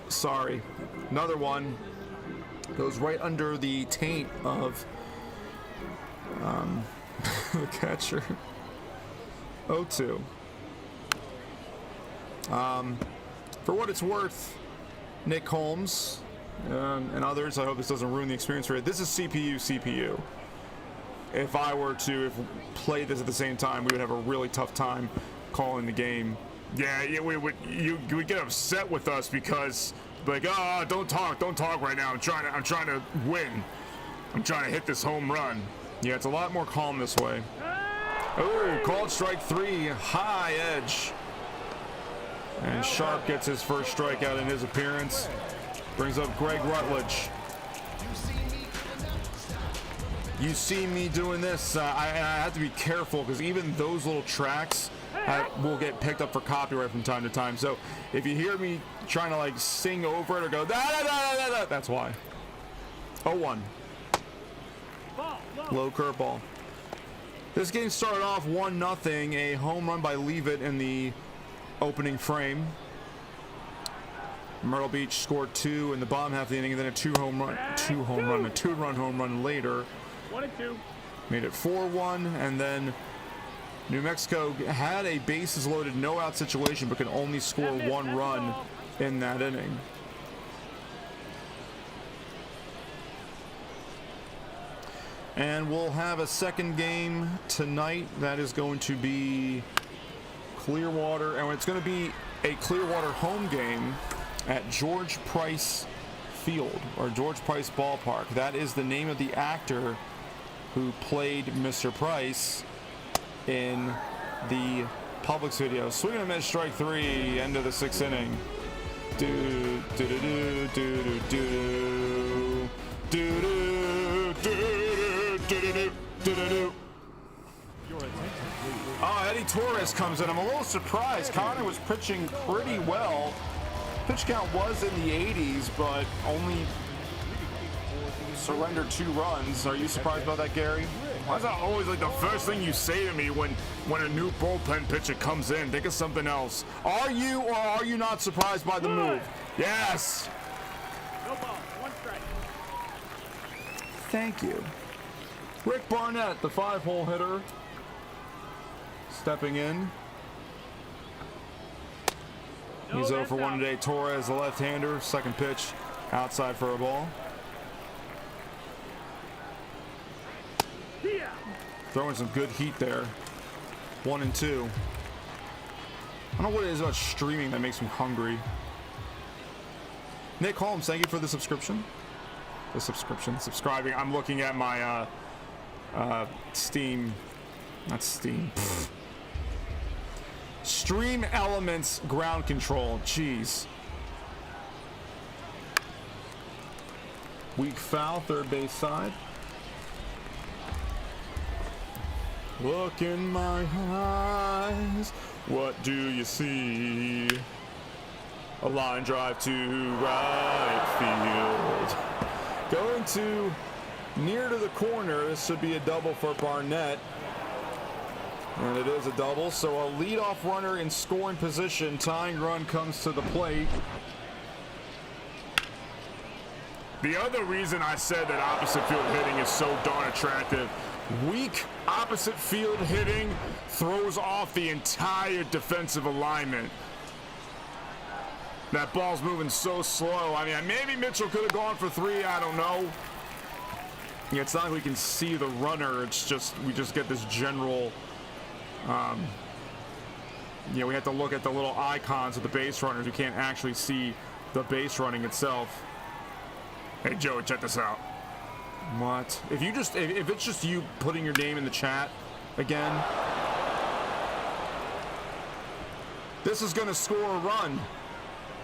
Sorry. Another one goes right under the taint of the catcher. 0-2. For what it's worth, Nick Holmes and others, I hope this doesn't ruin the experience for you. This is CPU. If I were to play this at the same time, we would have a really tough time calling the game. Yeah, we would get upset with us because like, oh, don't talk right now. I'm trying to win. I'm trying to hit this home run. Yeah, it's a lot more calm this way. Oh, called strike 3, high edge. And Sharp gets his first strikeout in his appearance. Brings up Greg Rutledge. You see me doing this, I have to be careful because even those little tracks will get picked up for copyright from time to time. So if you hear me trying to like sing over it or go da da da da da, that's why. 0-1. Low curveball. This game started off 1-0, a home run by Leave It in the opening frame. Myrtle Beach scored 2 in the bottom half of the inning, and then a two-run home run later. 1-2. Made it 4-1, and then New Mexico had a bases loaded no-out situation, but could only score 1 run in that inning. And we'll have a second game tonight. That is going to be Clearwater, and it's going to be a Clearwater home game at George Price Field, or George Price Ballpark. That is the name of the actor who played Mr. Price in the Publix video. Swing and a miss, strike 3, end of the 6th inning. Do do do do do do do do do do do do. Oh, Eddie Torres comes in. I'm a little surprised. Connor was pitching pretty well. Pitch count was in the 80s, but only surrendered 2 runs. Are you surprised about that, Gary? Why is that always like the first thing you say to me when a new bullpen pitcher comes in? Think of something else. Are you or are you not surprised by the move? Yes. No ball. 1 strike. Thank you. Rick Barnett, the 5-hole hitter, stepping in. He's 0 for 1 today. Torres, the left-hander, second pitch, outside for a ball. Throwing some good heat there. 1 and 2. I don't know what it is about streaming that makes me hungry. Nick Holmes, thank you for the subscription. Subscribing. I'm looking at my Steam. Not Steam. Pfft. Stream Elements ground control. Jeez. Weak foul, third base side. Look in my eyes, what do you see? A line drive to right field. Going to near to the corner. This should be a double for Barnett. And it is a double, so a leadoff runner in scoring position. Tying run comes to the plate. The other reason I said that opposite field hitting is so darn attractive, weak opposite field hitting throws off the entire defensive alignment. That ball's moving so slow. I mean, maybe Mitchell could have gone for 3. I don't know. Yeah, it's not like we can see the runner. It's just, we just get this general, we have to look at the little icons of the base runners. You can't actually see the base running itself. Hey, Joey, check this out. What? If it's just you putting your name in the chat again, this is going to score a run.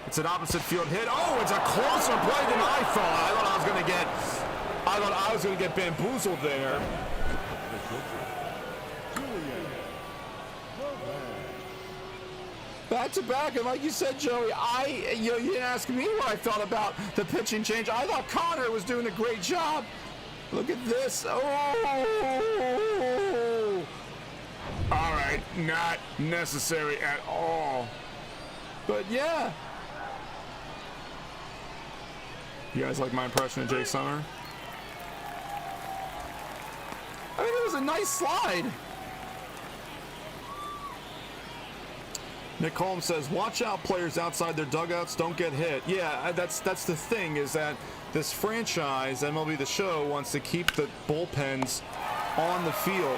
It's an opposite field hit. Oh, it's a closer play than I thought. I thought I was going to get bamboozled there. Back to back, and like you said, Joey, you didn't ask me what I thought about the pitching change. I thought Connor was doing a great job. Look at this. Oh! All right, not necessary at all. But yeah. You guys like my impression of Jake Summer? I mean, it was a nice slide. Nick Holmes says, watch out, players outside their dugouts don't get hit. Yeah, that's the thing, is that this franchise, MLB The Show, wants to keep the bullpens on the field.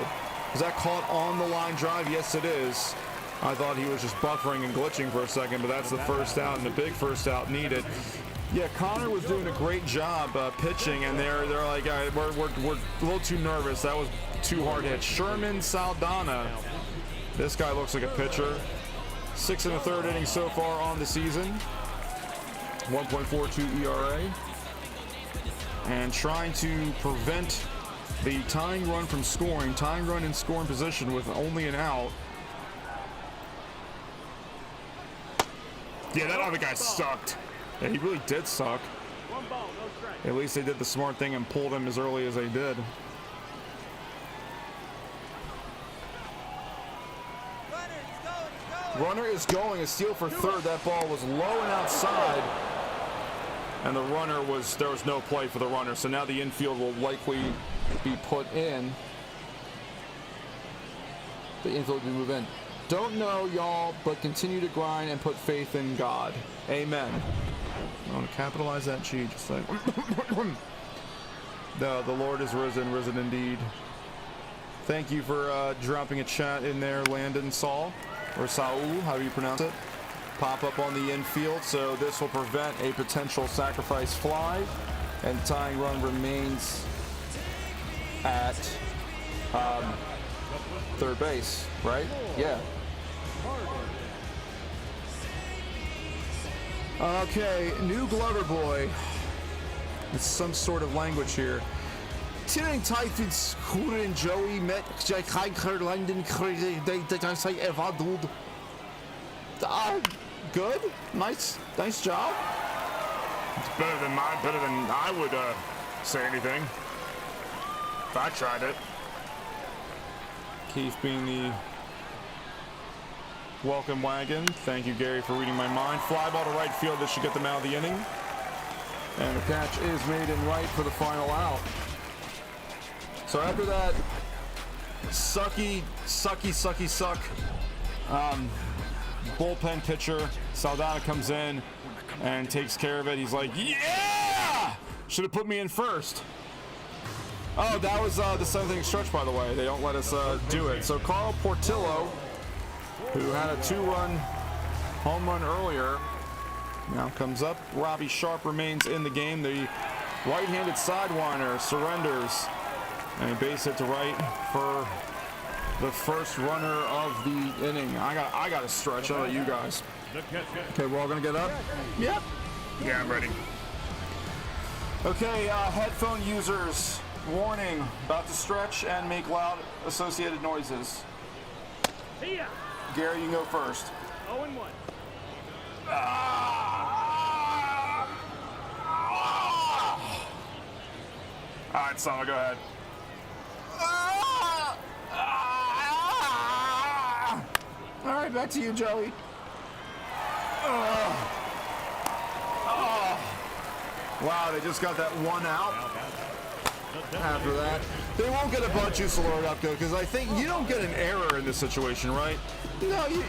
Is that caught on the line drive? Yes, it is. I thought he was just buffering and glitching for a second, but that's the first out, and the big first out needed. Yeah, Connor was doing a great job pitching, and they're like, we're a little too nervous. That was too hard hit. Sherman Saldana. This guy looks like a pitcher. 6 1/3 innings so far on the season. 1.42 ERA. And trying to prevent the tying run from scoring. Tying run in scoring position with only an out. Yeah, that other guy sucked. Yeah, he really did suck. At least they did the smart thing and pulled him as early as they did. Runner is going. A steal for third. That ball was low and outside. And the runner there was no play for the runner. So now the infield will likely be put in. The infield will move in. Don't know, y'all, but continue to grind and put faith in God. Amen. I want to capitalize that G, just like. The Lord is risen, risen indeed. Thank you for dropping a chat in there, Landon Saul, or Saul, however you pronounce it. Pop up on the infield, so this will prevent a potential sacrifice fly, and tying run remains at third base, right? Yeah. Okay, new Glover boy. It's some sort of language here. Tyring Typhus, Huren Joey met Jaiker London say Evadud. Good. Nice job. It's better than I would say anything. If I tried it. Keith being the welcome wagon. Thank you, Gary, for reading my mind. Fly ball to right field. This should get them out of the inning. And the catch is made in right for the final out. So after that suck bullpen pitcher, Saldana comes in and takes care of it. He's like, yeah! Should have put me in first. Oh, that was the 7th inning stretch, by the way. They don't let us do it. So Carl Portillo, who had a 2-run home run earlier, now comes up. Robbie Sharp remains in the game. The right-handed sidewinder surrenders. And a base hit to right for the first runner of the inning. I got to stretch. How about you guys? Okay, we're all going to get up? Yep. Yeah, I'm ready. Okay, headphone users, warning, about to stretch and make loud associated noises. Gary, you can go first. 0-1. All right, Summer, go ahead. All right, back to you, Joey. Wow, they just got that one out. After that, they won't get a butt juice alert up though, because I think you don't get an error in this situation, right? No, you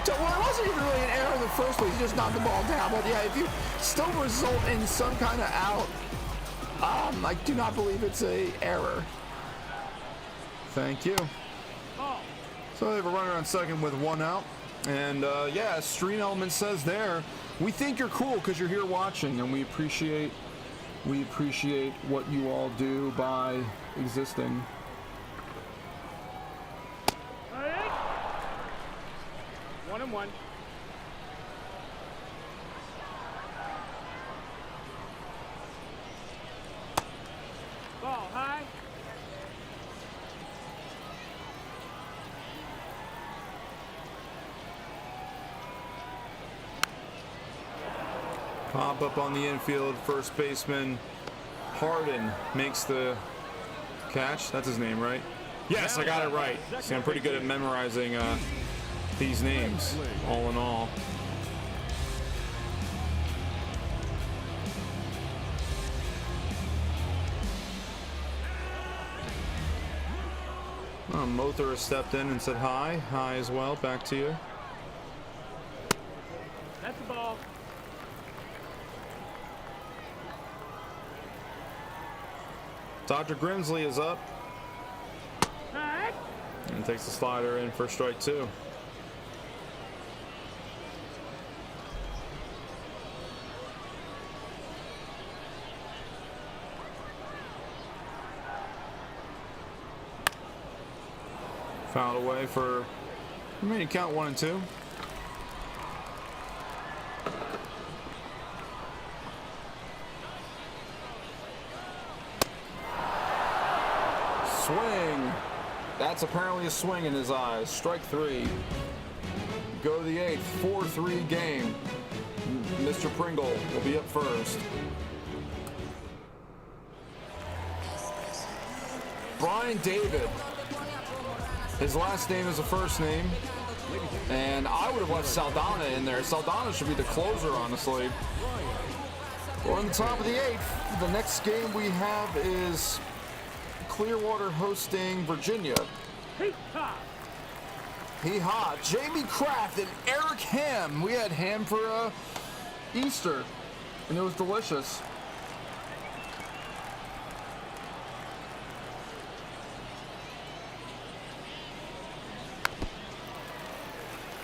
don't. Well, it wasn't even really an error in the first place. You just knocked the ball down. But yeah, if you still result in some kind of out, I do not believe it's a error. Thank you. So they have a runner on second with one out. And yeah, as Stream Element says there, we think you're cool because you're here watching, and we appreciate what you all do by existing. All right. 1-1. Ball high. Pop up on the infield, first baseman Harden makes the catch. That's his name, right? Yes, I got it right. See, I'm pretty good at memorizing these names, all in all. Mother has stepped in and said hi. Hi as well. Back to you. That's the ball. Dr. Grimsley is up and takes the slider in for strike two. Fouled away for remaining count 1-2. Swing. That's apparently a swing in his eyes. Strike three. Go to the eighth. 4-3 game. Mr. Pringle will be up first. Brian David. His last name is a first name. And I would have left Saldana in there. Saldana should be the closer, honestly. We're on the top of the eighth. The next game we have is Clearwater hosting Virginia. Hee-haw. Jamie Kraft and Eric Ham. We had ham for Easter, and it was delicious.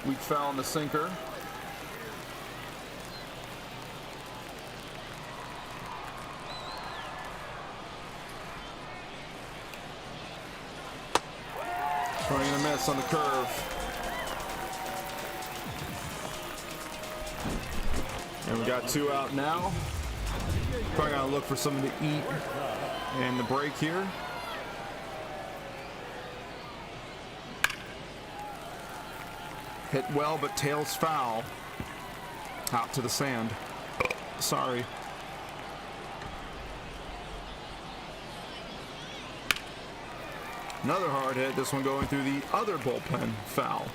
Weak foul on the sinker. Swing and a miss on the curve. And we got two out now. Probably gotta look for something to eat and the break here. Hit well, but tails foul. Out to the sand. Sorry. Another hard hit, this one going through the other bullpen. Foul.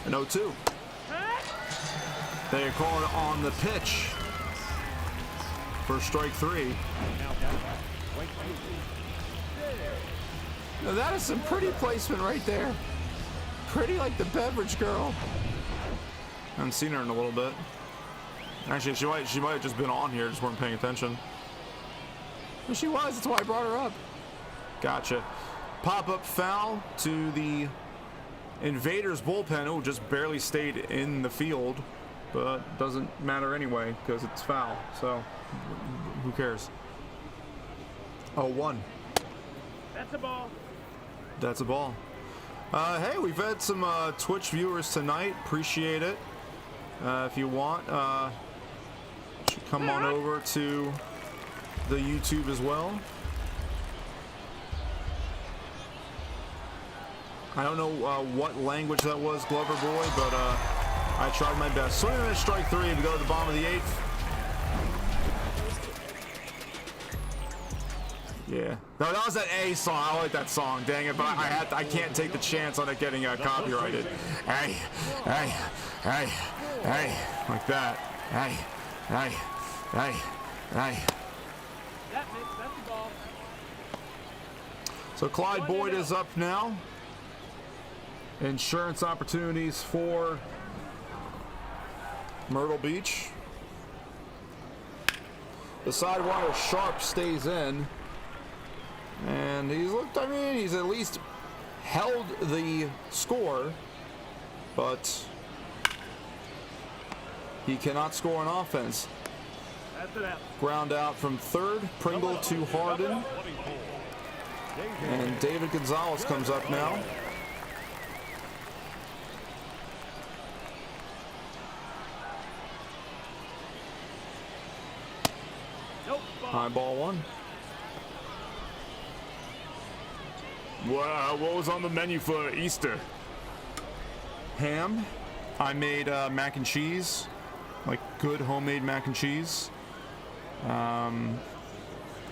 An 0-2. They are calling it on the pitch for strike three. Now that is some pretty placement right there. Pretty like the beverage girl. I haven't seen her in a little bit. Actually, she might have just been on here, just weren't paying attention. Well, she was, that's why I brought her up. Gotcha. Pop-up foul to the Invaders bullpen. Oh, just barely stayed in the field, but doesn't matter anyway because it's foul. So, who cares? 0-1. That's a ball. That's a ball. Hey, we've had some Twitch viewers tonight. Appreciate it. If you want, should come on over to the YouTube as well. I don't know what language that was, Glover Boy, but I tried my best. Swing and a strike three. We go to the bottom of the eighth. Yeah. No, that was that A song. I like that song. Dang it, but I can't take the chance on it getting copyrighted. Hey, hey, hey, hey, like that. Hey, hey, hey, hey. That's the ball. So Clyde Boyd is up now. Insurance opportunities for Myrtle Beach. The sidewire Sharp stays in. And he's at least held the score, but he cannot score on offense. Ground out from third, Pringle to Harden. And David Gonzalez comes up now. High ball one. What was on the menu for Easter? Ham. I made mac and cheese, like good homemade mac and cheese.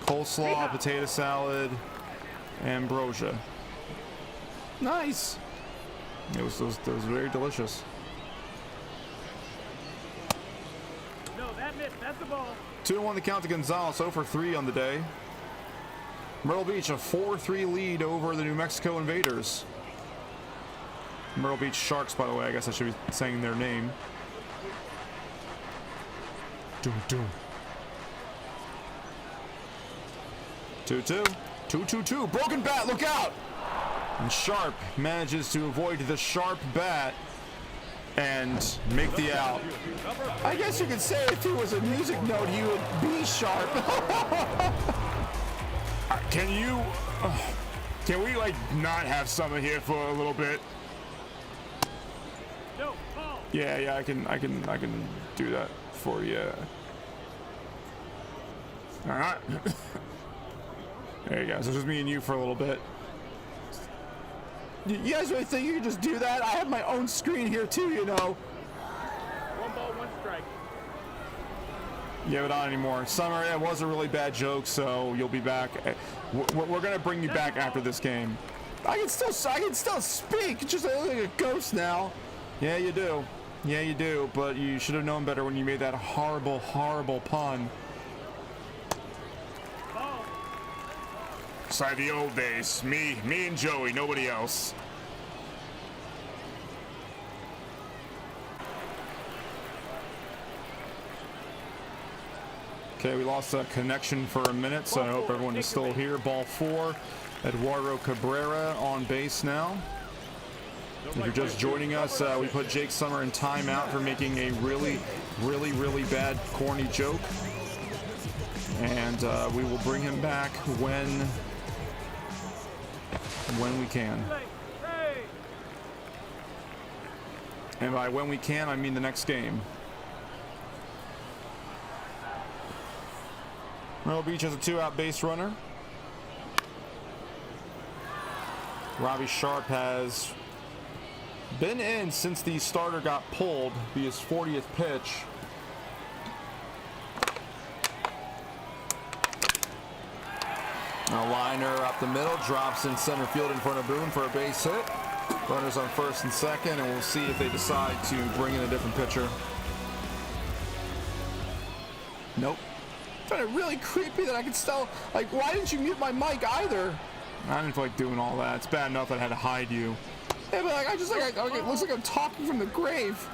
Coleslaw, potato salad, ambrosia. Nice. It was very delicious. No, that missed. That's the ball. 2-1 the count to Gonzalez, 0 for 3 on the day. Myrtle Beach a 4-3 lead over the New Mexico Invaders. Myrtle Beach Sharks, by the way. I guess I should be saying their name. 2-2. 2-2-2. Broken bat, look out! And Sharp manages to avoid the sharp bat and make the out. I guess you could say if it was a music note, he would be sharp. Can we like not have Summer here for a little bit? No, ball. Yeah, I can do that for you. All right. There you go. So just me and you for a little bit. You guys really think you can just do that? I have my own screen here too, you know. 1 ball, 1 strike. Yeah, but not anymore. Summer, it was a really bad joke, so you'll be back. We're gonna bring you back after this game. I can still speak. Just I look like a ghost now. Yeah, you do. Yeah, you do. But you should have known better when you made that horrible, horrible pun. It's like the old days. Me and Joey, nobody else. Okay, we lost a connection for a minute, so I hope everyone is still here. Ball 4. Eduardo Cabrera on base now. If you're just joining us, we put Jake Summer in timeout for making a really, really, really bad, corny joke. And we will bring him back when we can. And by when we can, I mean the next game. Myrtle Beach has a 2-out base runner. Robbie Sharp has been in since the starter got pulled, be his 40th pitch. A liner up the middle, drops in center field in front of Boone for a base hit. Runners on first and second, and we'll see if they decide to bring in a different pitcher. Nope. I find it really creepy that I could still, like, why didn't you mute my mic either? I didn't feel like doing all that. It's bad enough that I had to hide you. Yeah, but like, it looks like I'm talking from the grave.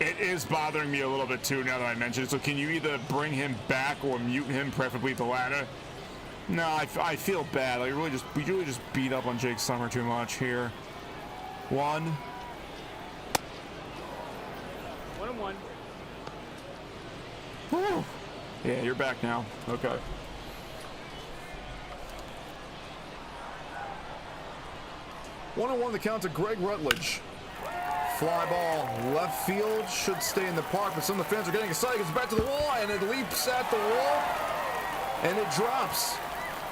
It is bothering me a little bit too now that I mentioned it. So can you either bring him back or mute him, preferably the latter? No, I feel bad. Like we really just beat up on Jake Summer too much here. 1. 1-1. Whew. Yeah, you're back now. Okay. One on 1 the count to Greg Rutledge. Fly ball left field, should stay in the park, but some of the fans are getting excited. It's back to the wall, and it leaps at the wall, and it drops.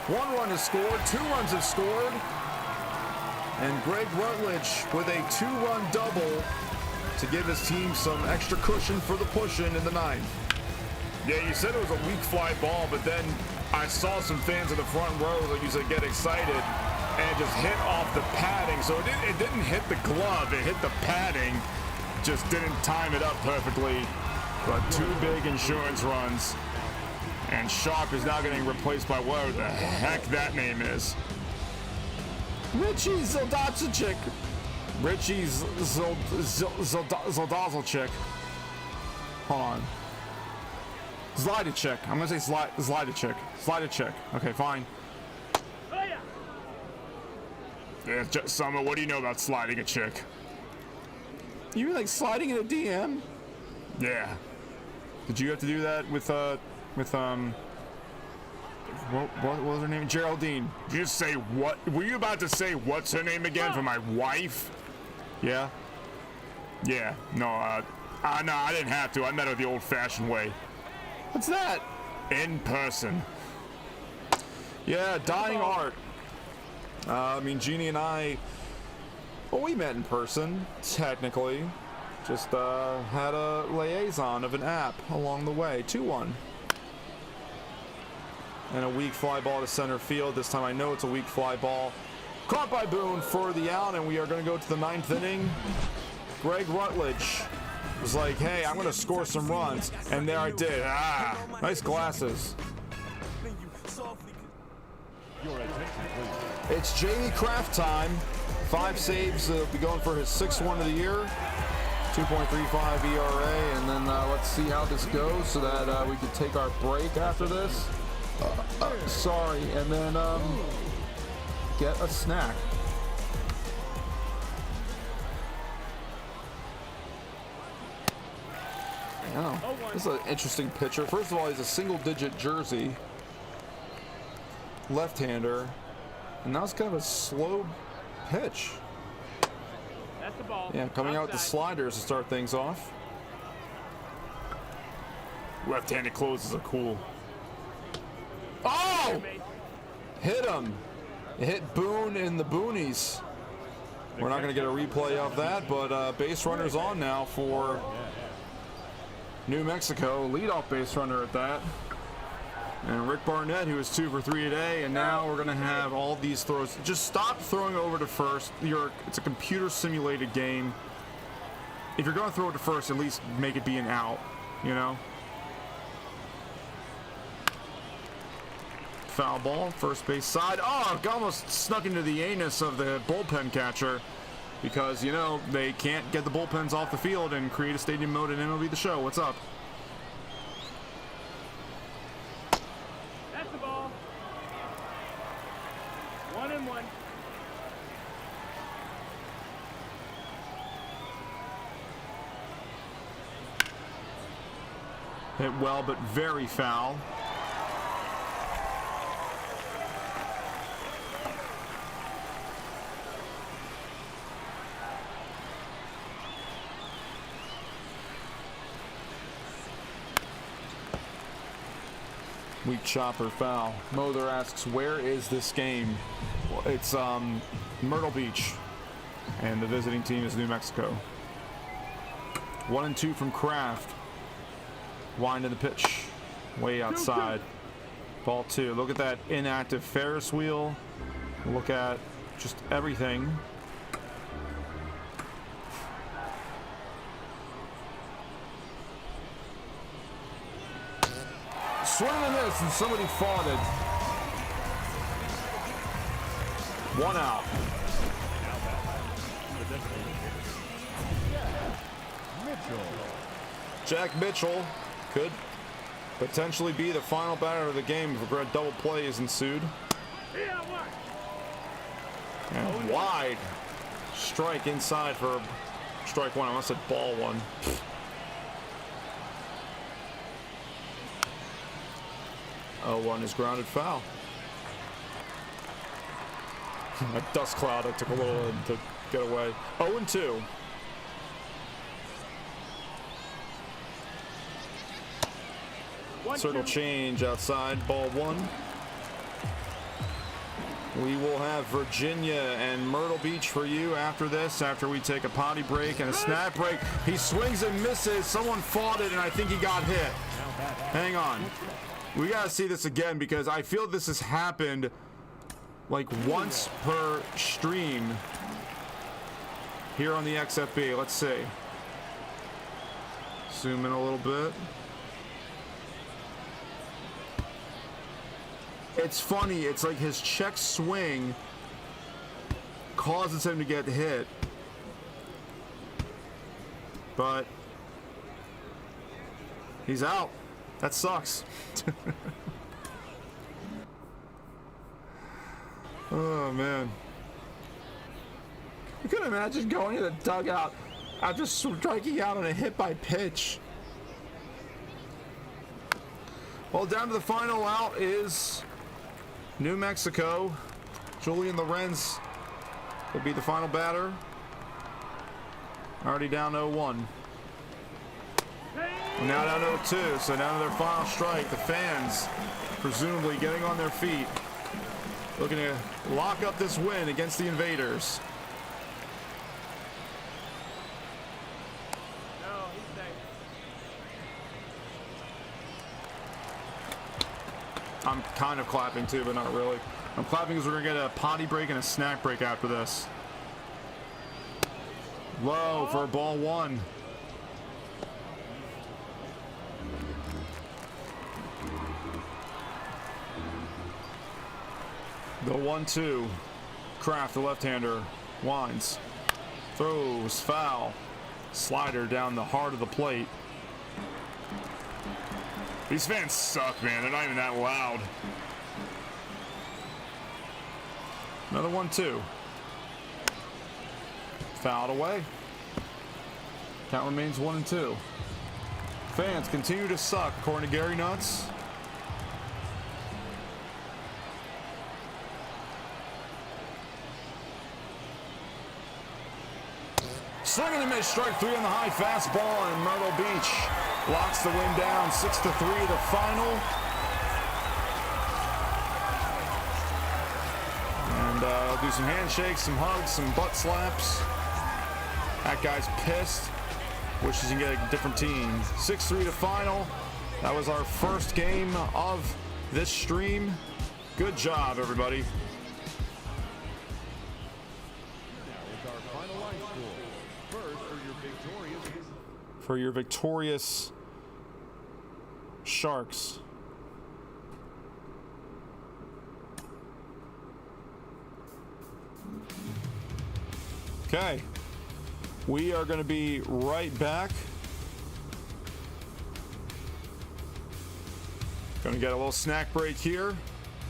1 run is scored, 2 runs have scored, and Greg Rutledge with a 2-run double to give his team some extra cushion for the push-in the 9th. Yeah, you said it was a weak fly ball, but then I saw some fans in the front row, like you said, get excited and just hit off the padding. So it didn't hit the glove, it hit the padding. Just didn't time it up perfectly. But 2 big insurance runs. And Sharp is now getting replaced by whatever the heck that name is. Richie Zoldacic. Richie Zoldazelchik. Hold on. Zlidacek. I'm gonna say Zlidacek. Zlidacek. Okay, fine. Yeah, Summer, what do you know about sliding a chick? You mean like sliding in a DM? Yeah. Did you have to do that with what was her name? Geraldine. Did you say what? Were you about to say what's her name again for my wife? Yeah. Yeah. No, no, I didn't have to. I met her the old-fashioned way. What's that? In person. Yeah, dying art. I mean, Jeannie and I, well, we met in person, technically. Just had a liaison of an app along the way. 2-1. And a weak fly ball to center field. This time I know it's a weak fly ball. Caught by Boone for the out, and we are going to go to the 9th inning. Greg Rutledge was like, hey, I'm going to score some runs. And there I did. Ah, nice glasses. Your attention, please. It's Jamie Kraft time. 5 saves. He'll be going for his 6th one of the year. 2.35 ERA. And then let's see how this goes so that we can take our break after this. Sorry. And then get a snack. Oh, this is an interesting pitcher. First of all, he's a single-digit jersey. Left-hander. And that was kind of a slow pitch. That's the ball. Yeah, coming out with the sliders to start things off. Left-handed closes are cool. Oh! Hit him. It hit Boone in the boonies. We're not going to get a replay of that, but base runner's on now for New Mexico. Leadoff base runner at that. And Rick Barnett, who is 2 for 3 today, and now we're going to have all these throws. Just stop throwing over to first. It's a computer-simulated game. If you're going to throw it to first, at least make it be an out, you know? Foul ball, first base side. Oh, it almost snuck into the anus of the bullpen catcher because, you know, they can't get the bullpens off the field and create a stadium mode in MLB The Show. What's up? That's the ball. 1-1. Hit well, but very foul. Weak chopper foul. Mother asks, where is this game? Well, it's Myrtle Beach, and the visiting team is New Mexico. 1-2 from Kraft. Wind of the pitch, way outside. Ball 2. Look at that inactive Ferris wheel. Look at just everything. Swing and miss, and somebody fought it. 1 out. Jack Mitchell could potentially be the final batter of the game if a double play is ensued. And wide. Strike inside for strike 1. I must have said ball 1. 0-1 is grounded foul. A dust cloud, it took a little to get away. 0-2. Circle change outside, ball 1. We will have Virginia and Myrtle Beach for you after this, after we take a potty break and a snap break. He swings and misses. Someone fought it, and I think he got hit. Hang on. We got to see this again because I feel this has happened like once per stream here on the XFB. Let's see. Zoom in a little bit. It's funny, it's like his check swing causes him to get hit. But he's out. That sucks. Oh, man. You can imagine going to the dugout after striking out on a hit by pitch. Well, down to the final out is New Mexico. Julian Lorenz will be the final batter. Already down 0-1. Now down 0-2, so down to their final strike. The fans presumably getting on their feet, looking to lock up this win against the Invaders. I'm kind of clapping too, but not really. I'm clapping because we're going to get a potty break and a snack break after this. Low for ball one. The 1-2. Kraft, the left-hander, winds. Throws, foul. Slider down the heart of the plate. These fans suck, man. They're not even that loud. Another 1-2. Fouled away. Count remains 1-2. Fans continue to suck, according to Gary Nuts. Swing and a miss, strike three on the high fastball, and Myrtle Beach locks the win down, 6-3 the final. And I'll do some handshakes, some hugs, some butt slaps. That guy's pissed. Wishes he can get a different team. 6-3 the final. That was our first game of this stream. Good job, everybody. For your victorious Sharks. Okay. We are going to be right back. Going to get a little snack break here.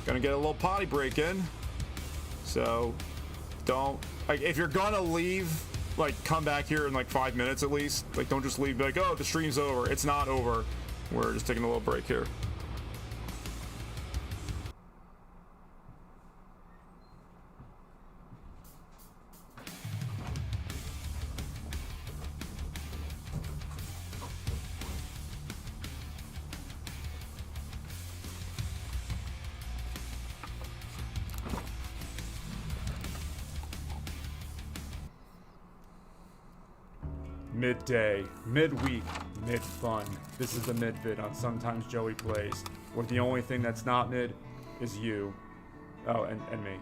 Going to get a little potty break in. So don't, like, if you're going to leave, like, come back here in like 5 minutes at least. Like, don't just leave, be like, oh, the stream's over. It's not over. We're just taking a little break here. Midday, midweek, mid-fun. This is the mid-vid on Sometimes Joey Plays, where the only thing that's not mid is you. Oh, and me.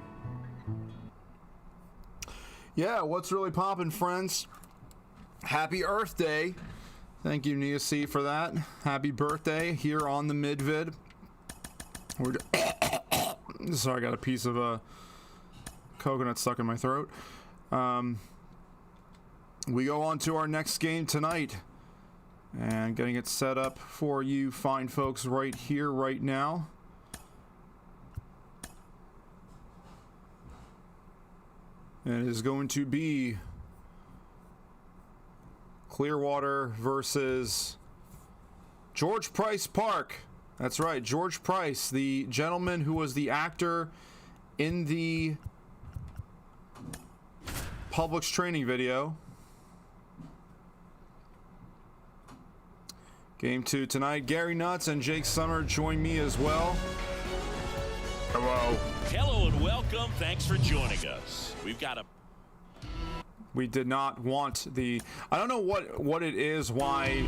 Yeah, what's really poppin', friends? Happy Earth Day. Thank you, Nia C, for that. Happy birthday here on the midvid. We're sorry, I got a piece of coconut stuck in my throat. We go on to our next game tonight, and getting it set up for you fine folks right here, right now. And it is going to be Clearwater versus George Price Park. That's right, George Price, the gentleman who was the actor in the Publix training video. Game 2 tonight. Gary Nuts and Jake Summer join me as well. Hello. Hello and welcome. Thanks for joining us. We've got a We did not want the... I don't know what it is, why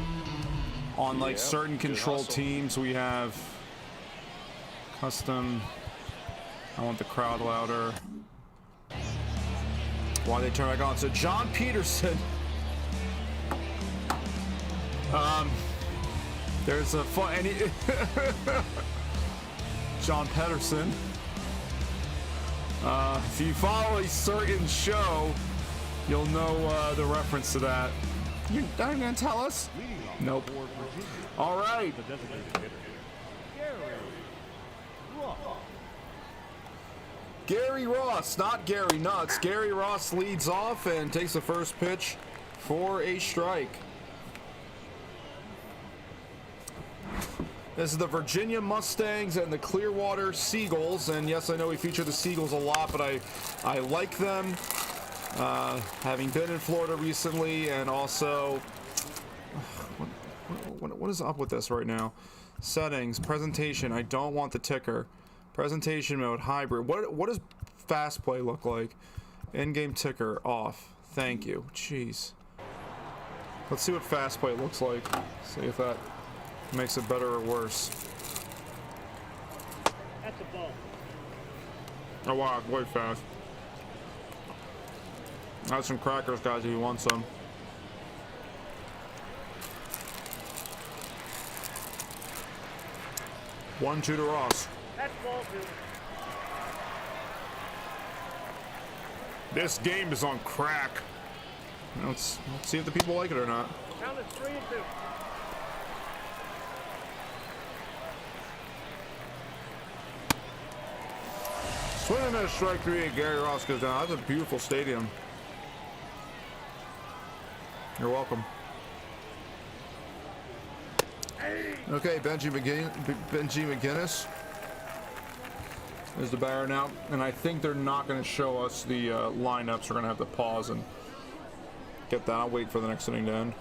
on like certain control teams we have custom... I want the crowd louder. Why they turn back on. So John Peterson... there's a fun... John Pedersen. If you follow a certain show, you'll know the reference to that. You're not gonna tell us? Nope. All right. Gary Ross, not Gary Nuts. Gary Ross leads off and takes the first pitch for a strike. This is the Virginia Mustangs and the Clearwater Seagulls, and yes, I know we feature the Seagulls a lot, but I like them, having been in Florida recently, and also, what is up with this right now? Settings, presentation, I don't want the ticker. Presentation mode, hybrid. What does fast play look like? In-game ticker, off. Thank you. Jeez. Let's see what fast play looks like. See if that makes it better or worse. That's a ball. Oh wow, way fast. I have some crackers, guys, if you want some. One, two to Ross. That's ball two. This game is on crack. Let's see if the people like it or not. Count is 3-2. Swing and a strike three, and Gary Ross goes down. That's a beautiful stadium. You're welcome. Okay, Benji McGinnis is the batter now, and I think they're not going to show us the lineups. We're going to have to pause and get that. I'll wait for the next inning to end.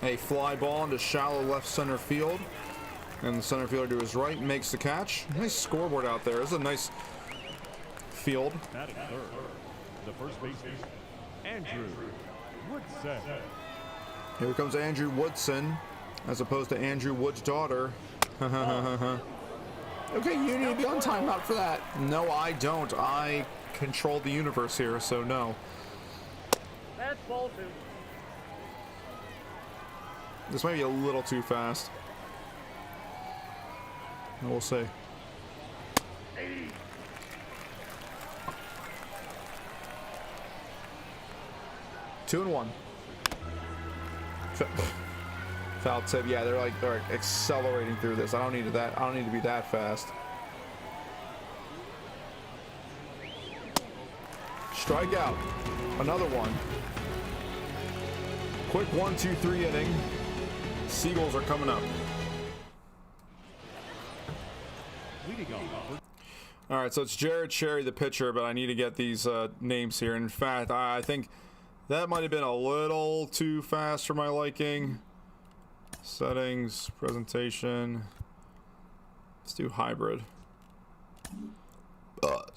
A fly ball into shallow left center field. And the center fielder to his right makes the catch. Nice scoreboard out there. This is a nice field. Batting third, the first baseman, Andrew Woodson. Here comes Andrew Woodson, as opposed to Andrew Wood's daughter. Okay, you need to be on timeout for that. No, I don't. I control the universe here, so no. That's ball two. This might be a little too fast. We'll see. Two and one. Foul tip. Yeah, they're accelerating through this. I don't need that. I don't need to be that fast. Strikeout. Another one. Quick 1-2-3 inning. Seagulls are coming up. All right, so it's Jared Cherry, the pitcher, but I need to get these names here. In fact, I think that might have been a little too fast for my liking. Settings, presentation. Let's do hybrid.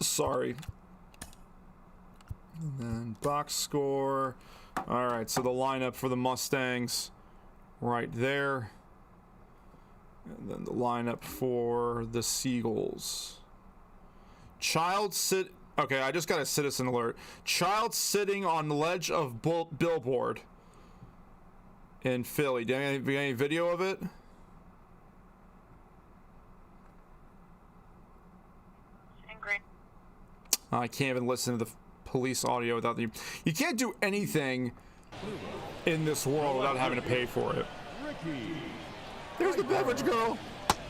Sorry. And then box score. All right, so the lineup for the Mustangs right there. And then the lineup for the Seagulls. Okay, I just got a citizen alert. Child sitting on ledge of billboard in Philly. Do you have any video of it? Angry. I can't even listen to the police audio without the... You can't do anything in this world without having to pay for it. There's the beverage girl.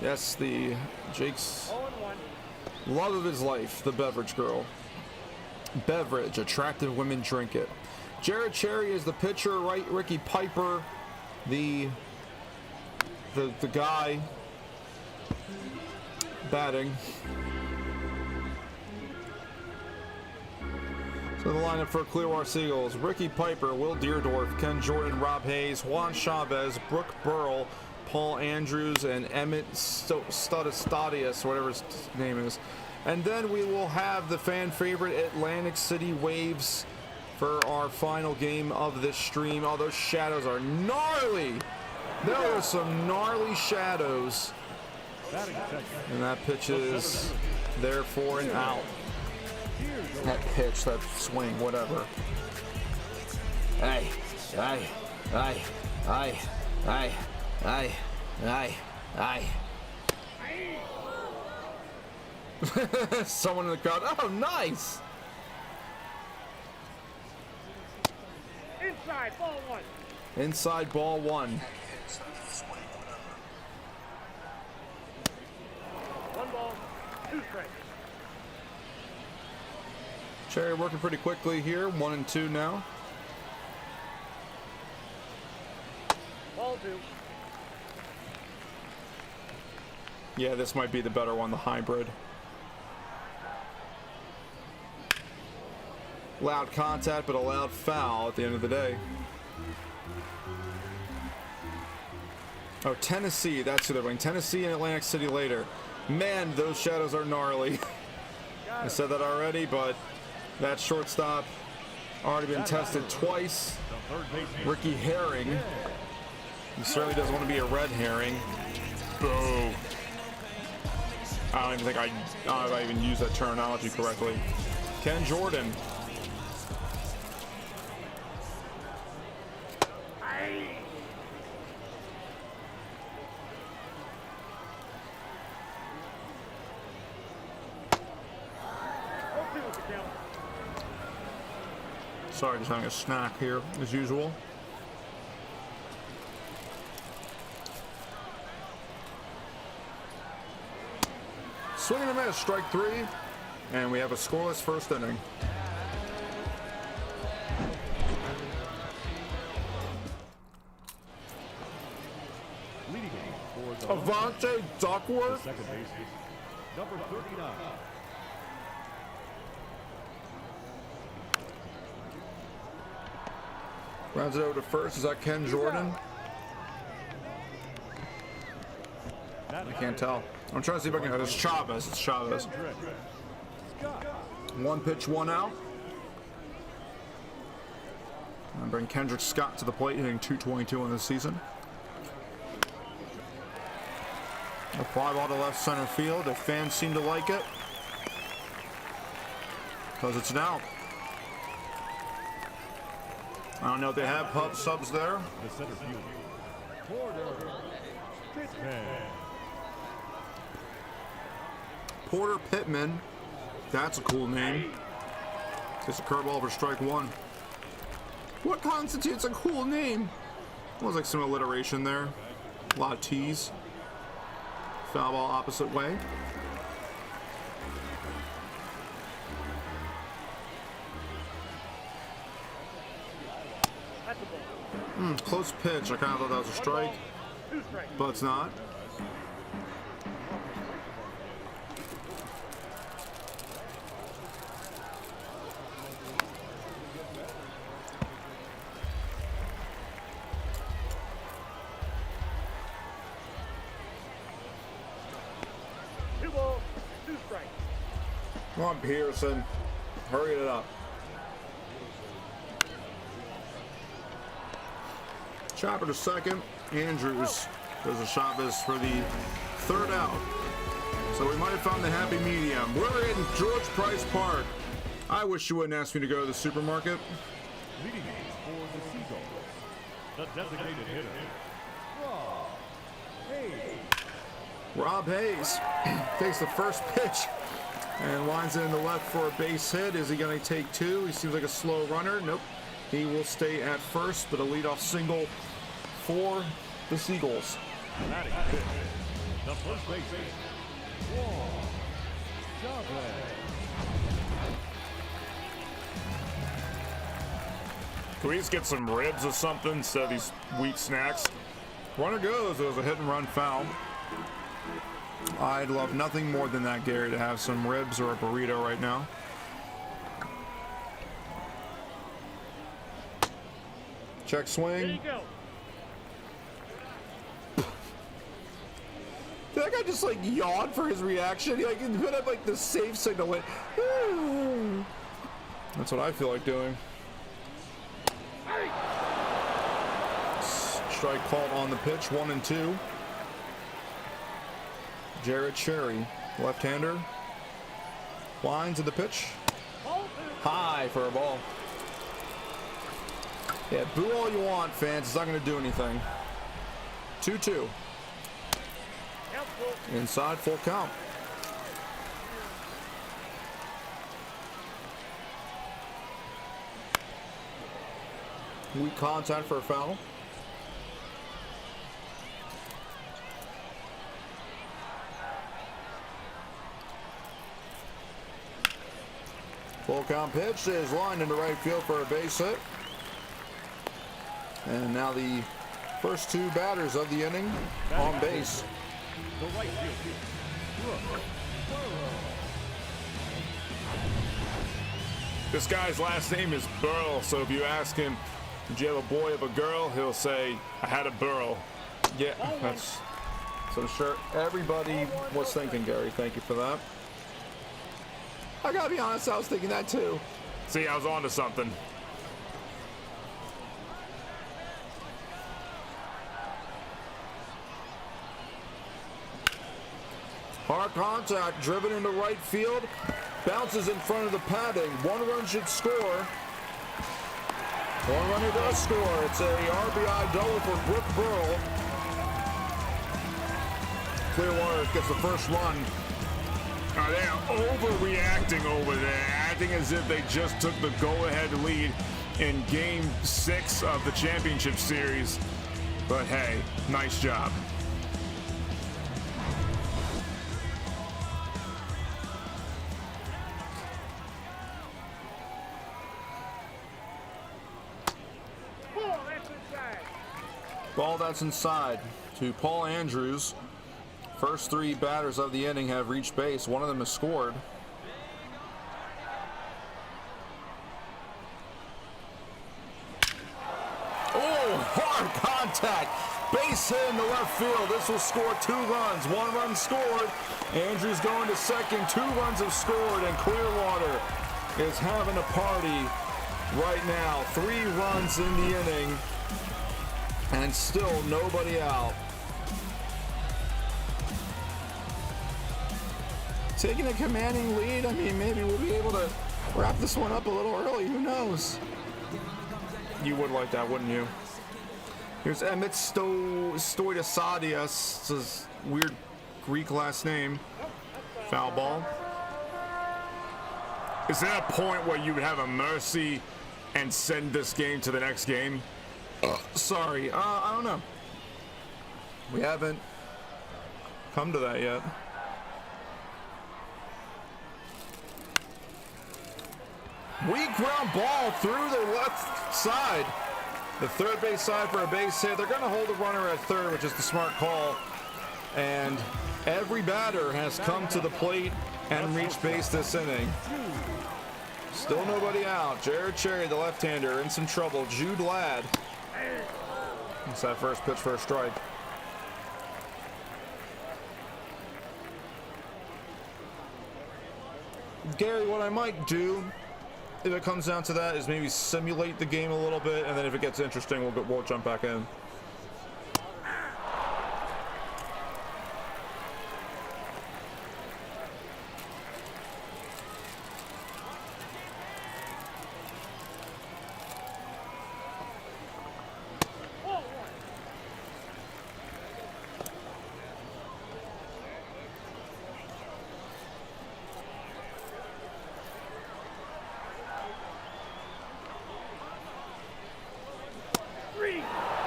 Yes, the Jake's love of his life, the beverage girl. Beverage, attractive women drink it. Jared Cherry is the pitcher, right? Ricky Piper, the guy batting. So the lineup for Clearwater Seagulls: Ricky Piper, Will Deerdorf, Ken Jordan, Rob Hayes, Juan Chavez, Brooke Burrell, Paul Andrews and Emmett Stadius, whatever his name is. And then we will have the fan favorite Atlantic City Waves for our final game of this stream. Oh, those shadows are gnarly. There are some gnarly shadows. And that pitch is there for an out. That pitch, that swing, whatever. Hey, hey, hey, hey, hey, hey, hey, hey. Someone in the crowd. Oh, nice. Inside, ball one. Inside, ball one. One ball, two strikes. Cherry working pretty quickly here. 1 and 2 now. Ball two. Yeah, this might be the better one, the hybrid. Loud contact, but a loud foul at the end of the day. Oh, Tennessee, that's who they're playing. Tennessee and Atlantic City later. Man, those shadows are gnarly. I said that already, but that shortstop already been tested twice. Ricky Herring. He certainly doesn't want to be a red herring. Boo. I don't even think I even used that terminology correctly. Ken Jordan. Sorry, just having a snack here as usual. Swing and a miss, strike 3, and we have a scoreless first inning. Leading for the Avante Duckworth. second base, number 39. Rounds it over to first. Is that Ken Jordan? I can't tell. I'm trying to see if I can. It's Chavez. It's Chavez. One pitch, one out. And bring Kendrick Scott to the plate, hitting .222 on this season. A fly ball to left center field. The fans seem to like it because it's an out. I don't know if they have pub subs there. The center field. Porter Pittman. That's a cool name. It's a curveball for strike 1. What constitutes a cool name? Well, there's like some alliteration there. A lot of T's. Foul ball opposite way. Close pitch. I kind of thought that was a strike, but it's not. Two balls, two strikes. Come on, Pearson. Hurry it up. Chopper to second. Andrews does a Chavez for the third out. So we might have found the happy medium. We're in George Price Park. I wish you wouldn't ask me to go to the supermarket. Leading for the Seagulls, the designated hitter, Rob Hayes takes the first pitch and lines it in the left for a base hit. Is he going to take 2? He seems like a slow runner. Nope. He will stay at first, but a leadoff single for the Seagulls. batting fifth, the first baseman, Can we just get some ribs or something instead of these wheat snacks? Runner goes. It was a hit and run foul. I'd love nothing more than that, Gary, to have some ribs or a burrito right now. Check There you swing. go. guy just like yawned for his reaction. He like put up like the safe signal. Went. That's what I feel like doing. Strike called on the pitch, 1-2. Jared Cherry, left-hander, lines of the pitch, high for a ball. Yeah, boo all you want, fans. It's not going to do anything. 2-2. Inside, full count. Weak contact for a foul. Full count pitch is lined into right field for a base hit. And now the first two batters of the inning on base. The right fielder, This guy's last name is Burl, so if you ask him, did you have a boy or a girl, he'll say, I had a Burl. Yeah, that's so I'm sure everybody was thinking, Gary. Thank you for that. I gotta be honest, I was thinking that too. See, I was on to something. Hard contact, driven into right field, bounces in front of the padding. 1 run should score. 1 runner does score. It's a RBI double for Brooke Burl. Clearwater gets the first run. They are overreacting over there, acting as if they just took the go-ahead lead in Game 6 of the championship series. But hey, nice job. Ball that's inside to Paul Andrews. First 3 batters of the inning have reached base. 1 of them has scored. Oh, hard contact. Base hit in the left field. This will score 2 runs. 1 run scored. Andrews going to second. 2 runs have scored, and Clearwater is having a party right now. 3 runs in the inning, and still nobody out. Taking a commanding lead. I mean, maybe we'll be able to wrap this one up a little early. Who knows? You would like that, wouldn't you? Here's Emmett Stoidasadias. It's his weird Greek last name. Foul ball. Is there a point where you would have a mercy and send this game to the next game? Sorry, I don't know. We haven't come to that yet. Weak ground ball through the left side. The third base side for a base hit. They're going to hold the runner at third, which is the smart call. And every batter has come to the plate and reached base this inning. Still nobody out. Jared Cherry, the left-hander, in some trouble. Jude Ladd. It's that first pitch for a strike. Gary, what I might do, if it comes down to that, is maybe simulate the game a little bit, and then if it gets interesting, we'll jump back in.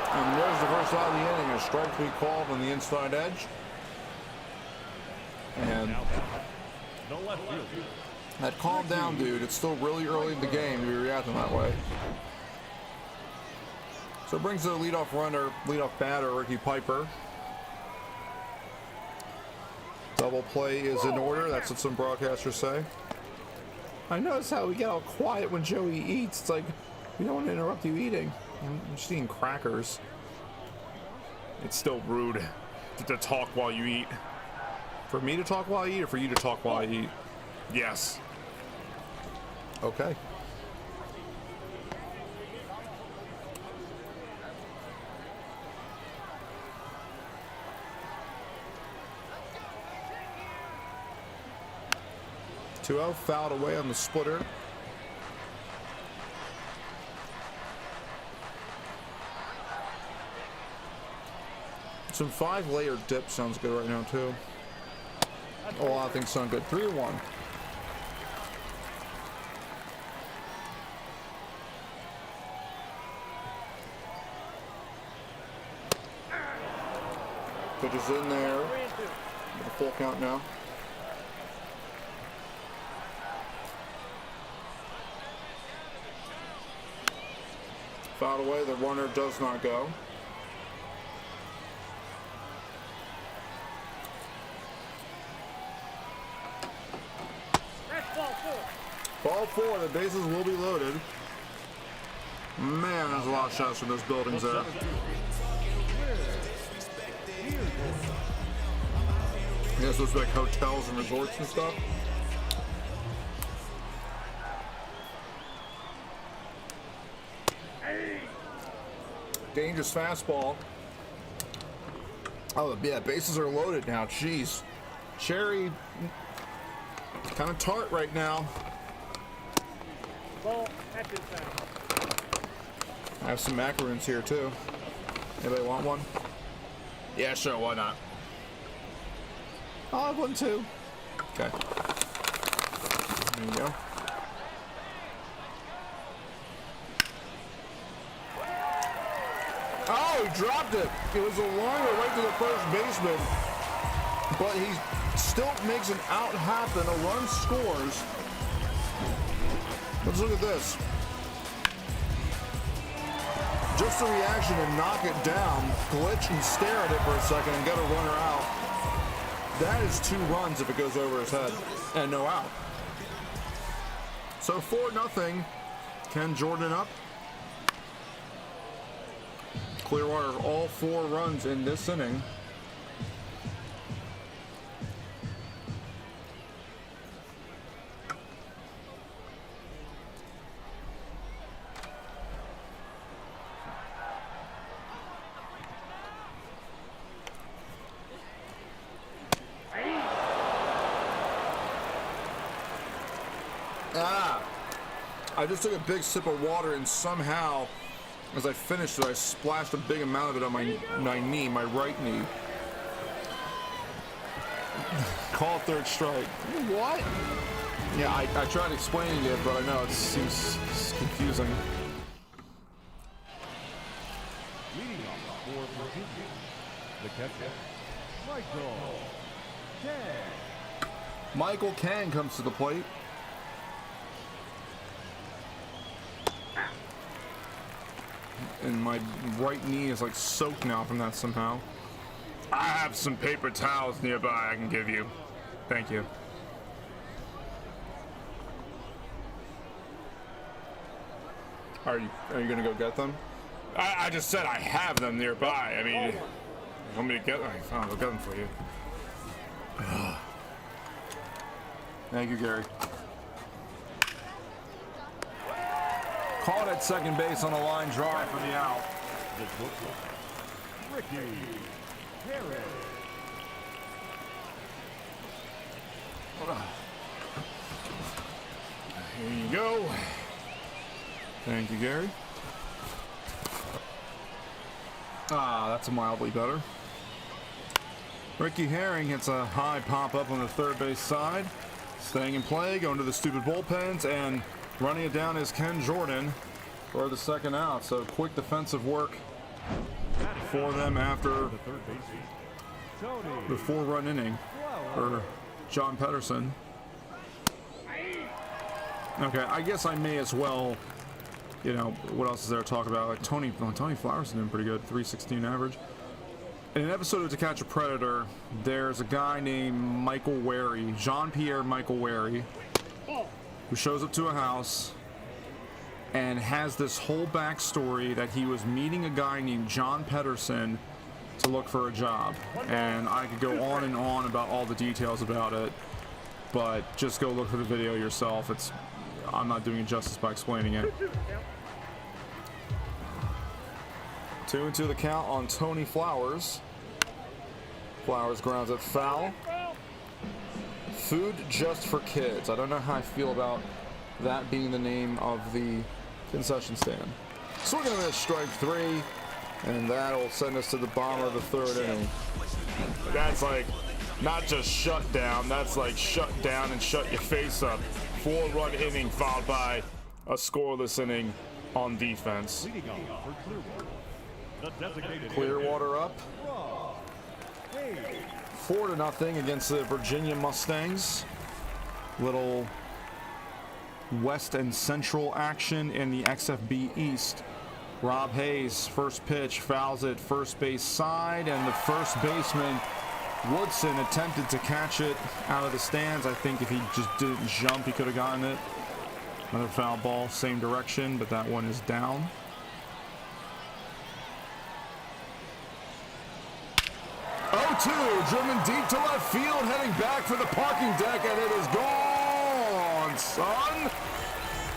And there's the first out of the inning. A strike to be called on the inside edge. And the left fielder. that calm down, dude. It's still really early in the game to be reacting that way. So it brings the leadoff runner, leadoff batter, Ricky Piper. Double play is in order. That's what some broadcasters say. I notice how we get all quiet when Joey eats. It's like, we don't want to interrupt you eating. I'm just eating crackers. It's still rude to talk while you eat. For me to talk while I eat, or for you to talk while I eat? Yes. Okay. Two-0 fouled away on the splitter. Some 5-layer dip sounds good right now too. A lot of things sound good. 3-1. Pitch is in there. Get a full count now. Fouled away. The runner does not go. Ball 4, the bases will be loaded. Man, there's a lot of shots from those buildings there. Yes, those like hotels and resorts and stuff. Dangerous fastball. Oh, yeah, bases are loaded now. Jeez. Cherry, kind of tart right now. I have some macaroons here too. Anybody want one? Yeah, sure, why not? I'll have one too. Okay. There you go. Oh, he dropped it. It was a liner right to the first baseman. But he still makes an out happen. A run scores. Let's look at this. Just the reaction to knock it down, glitch and stare at it for a second and get a runner out. That is 2 runs if it goes over his head. And no out. So 4-0. Ken Jordan up. Clearwater all 4 runs in this inning. I just took a big sip of water and somehow, as I finished it, I splashed a big amount of it on my knee, my right knee. Call third strike. What? Yeah, I tried explaining it, but I know it seems confusing. Leading off the board for Virginia, the catcher, Michael Ken. Michael Ken comes to the plate. And my right knee is like soaked now from that somehow. I have some paper towels nearby I can give you. Thank you. Are you gonna go get them? I just said I have them nearby. I mean, you want me to get them? Fine, I'll get them for you. Thank you, Gary. Caught at second base on a line drive for the out. Ricky Harris. Here you go. Thank you, Gary. That's mildly better. Ricky Herring hits a high pop up on the third base side. Staying in play, going to the stupid bullpens, and running it down is Ken Jordan for the second out. So quick defensive work for them after the 4-run inning for John Pedersen. Okay, I guess I may as well, you know, what else is there to talk about? Like Tony Flowers is doing pretty good, 316 average. In an episode of To Catch a Predator, there's a guy named Michael Wary, Jean-Pierre Michael Wary, who shows up to a house and has this whole backstory that he was meeting a guy named John Pedersen to look for a job. And I could go on and on about all the details about it, but just go look for the video yourself. I'm not doing it justice by explaining it. 2-2 the count on Tony Flowers. Flowers grounds it foul. Food just for kids. I don't know how I feel about that being the name of the concession stand. So we're going to miss strike 3, and that'll send us to the bottom of the 3rd inning. That's like not just shut down, that's like shut down and shut your face up. 4-run inning followed by a scoreless inning on defense. Leading off for Clearwater, the designated Clearwater up 4-0 against the Virginia Mustangs. Little West and Central action in the XFB East. Rob Hayes, first pitch, fouls it first base side, and the first baseman Woodson attempted to catch it out of the stands. I think if he just didn't jump, he could have gotten it. Another foul ball, same direction, but that one is down. Driven deep to left field, heading back for the parking deck, and it is gone, son.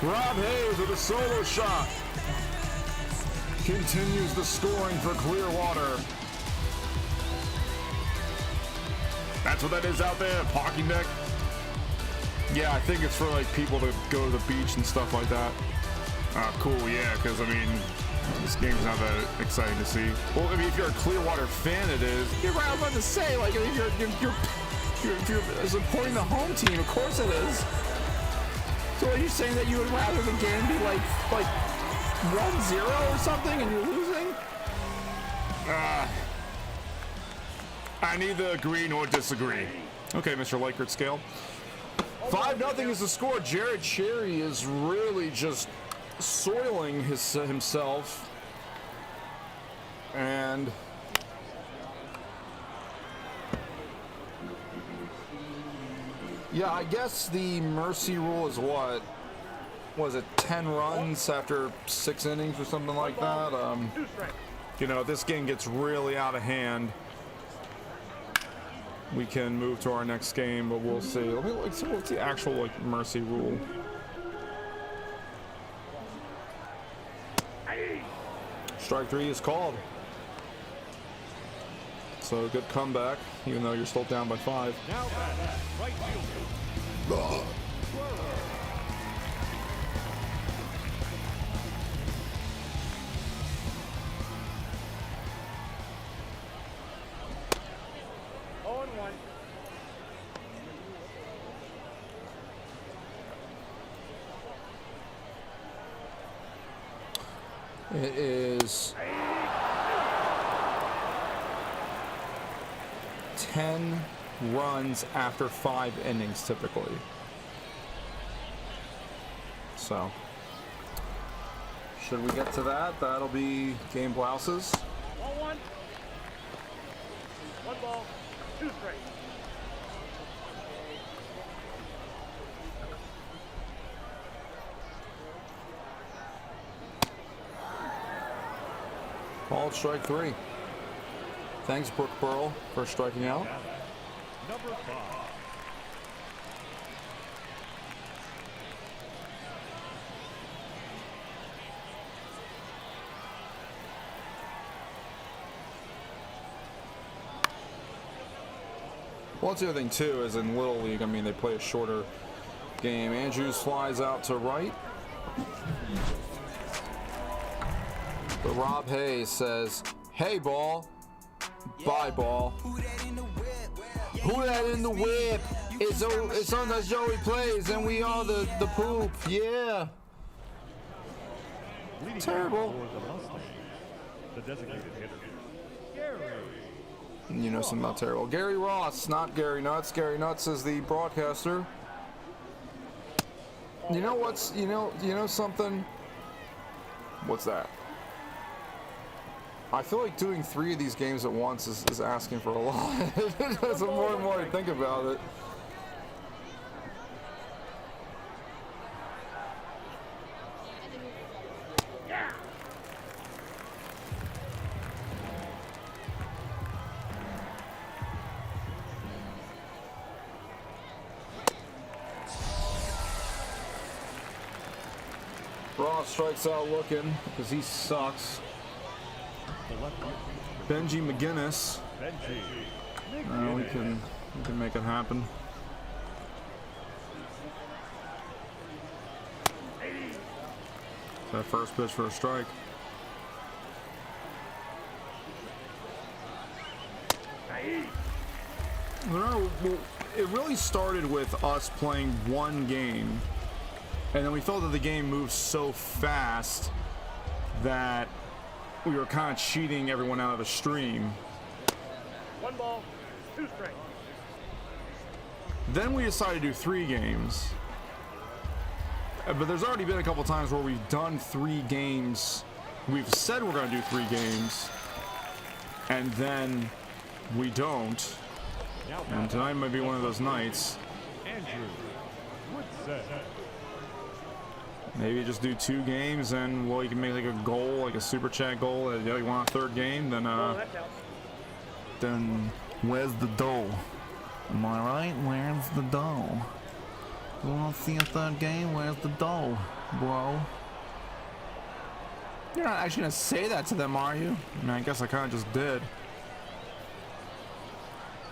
Rob Hayes with a solo shot continues the scoring for Clearwater. That's what that is out there, parking deck. Yeah, I think it's for like people to go to the beach and stuff like that. Cool, yeah, because I mean, this game's not that exciting to see. Well, I mean, if you're a Clearwater fan, it is. You're right. I was about to say, like, if you're supporting the home team, of course it is. So are you saying that you would rather the game be like 1-0 or something, and you're losing? I neither agree nor disagree. Okay, Mr. Likert scale. 5-0 is the score. Jared Cherry is really just soiling himself, and yeah, I guess the mercy rule is what was it, 10 runs after 6 innings or something like that. You know, if this game gets really out of hand, we can move to our next game, but we'll see. So what's the actual mercy rule? Strike 3 is called. So good comeback, even though you're still down by 5. Now back, right fielder. It is 10 runs after 5 innings typically. So, should we get to that? That'll be game blouses. 1-1. 1 ball, 2 strikes. Called strike 3. Thanks, Brooke Burl, for striking out. Number 5. Well, that's the other thing, too, is in Little League, I mean, they play a shorter game. Andrews flies out to right. But Rob Hayes says, hey, ball. Bye, ball. Who that in the whip? It's sometimes Joey plays, and we are the poop. Yeah. Leading Terrible. for the Mustangs, the designated hitter, Gary. You know something about terrible. Gary Ross, not Gary Nuts. Gary Nuts is the broadcaster. You know what's, you know something? What's that? I feel like doing 3 of these games at once is asking for a lot. The more and more I think about it. Ross strikes out looking because he sucks. Benji McGinnis. We can make it happen. That first pitch for a strike. No, it really started with us playing one game, and then we felt that the game moved so fast that we were kind of cheating everyone out of the stream. 1 ball, 2 strikes. Then we decided to do 3 games. But there's already been a couple times where we've done 3 games. We've said we're going to do 3 games, and then we don't. And tonight might be one of those nights. Andrew Woodson. Maybe just do 2 games, and well, you can make like a goal, like a super chat goal. That you want a 3rd game, then where's the dough? Am I right? Where's the dough? You want to see a 3rd game? Where's the dough, bro? You're not actually gonna say that to them, are you? I mean, I guess I kind of just did.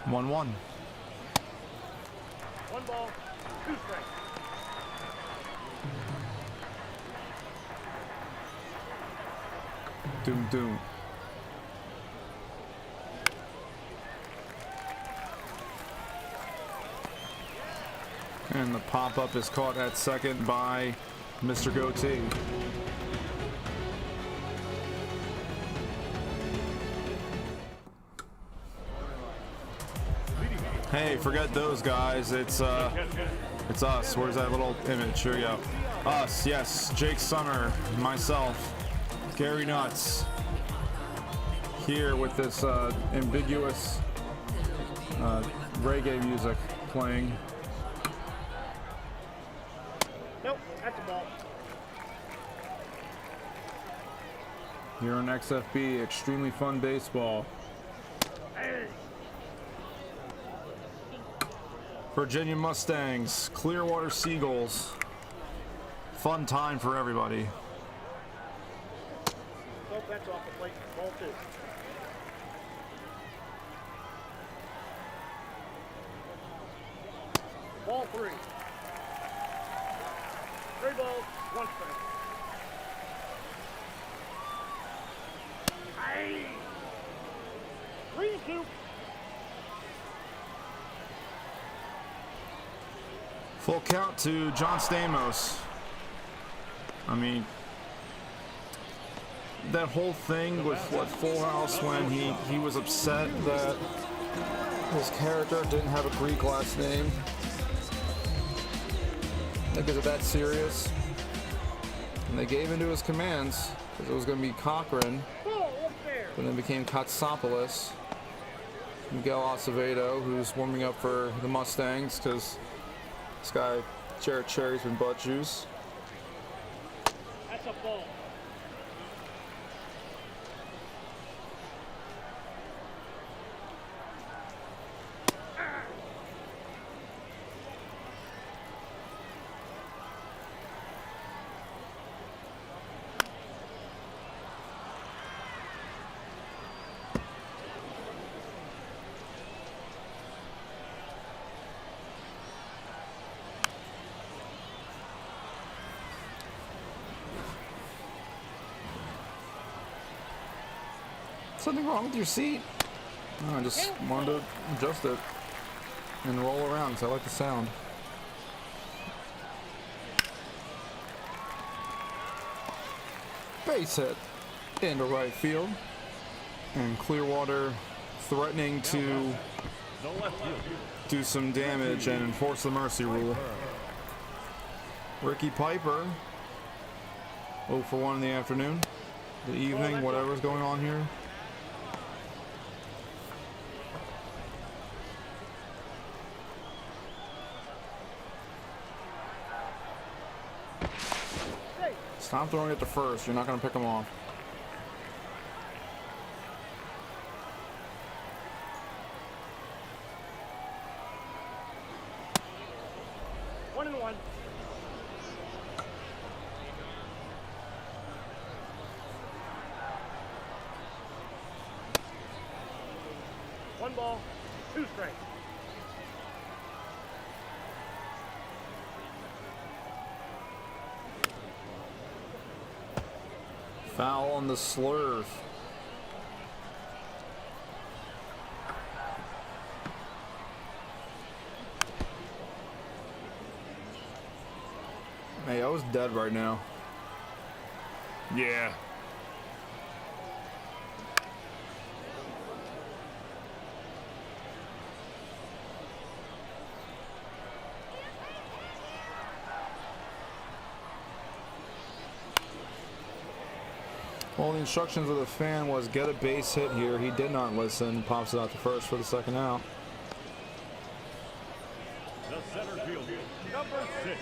1-1. 1 ball, 2 strikes. Doom doom. And the pop-up is caught at second by Mr. Goatee. Hey, forget those guys. It's us. Where's that little image? Here we go. Us, yes. Jake Summer, myself, Gary Nuts, here with this ambiguous reggae music playing. Nope, that's a ball. Here on XFB, extremely fun baseball. Virginia Mustangs, Clearwater Seagulls. Fun time for everybody. Nope, that's off the plate. Ball 2. Ball 3. 3 balls, 1 strike. Aye. 3-2. Full count to John Stamos. I mean, that whole thing with what Full House when he was upset that his character didn't have a Greek last name. I think is it that serious? And they gave into his commands because it was going to be Cochran, but then it became Katsopoulos. Miguel Acevedo, who's warming up for the Mustangs because this guy Jared Cherry's been butt juice. That's a ball. Something wrong with your seat? No, I just wanted to adjust it and roll around because I like the sound. Base hit into right field. And Clearwater threatening to do some damage and enforce the mercy rule. Ricky Piper, 0 for 1 in the afternoon, the evening, whatever's going on here. Stop throwing it to first. You're not going to pick them off. 1 ball, 2 strikes. Foul on the slurve. Hey, I was dead right now. Yeah. Well, the instructions of the fan was get a base hit here. He did not listen. Pops it out to first for the second out. The center fielder, number 6.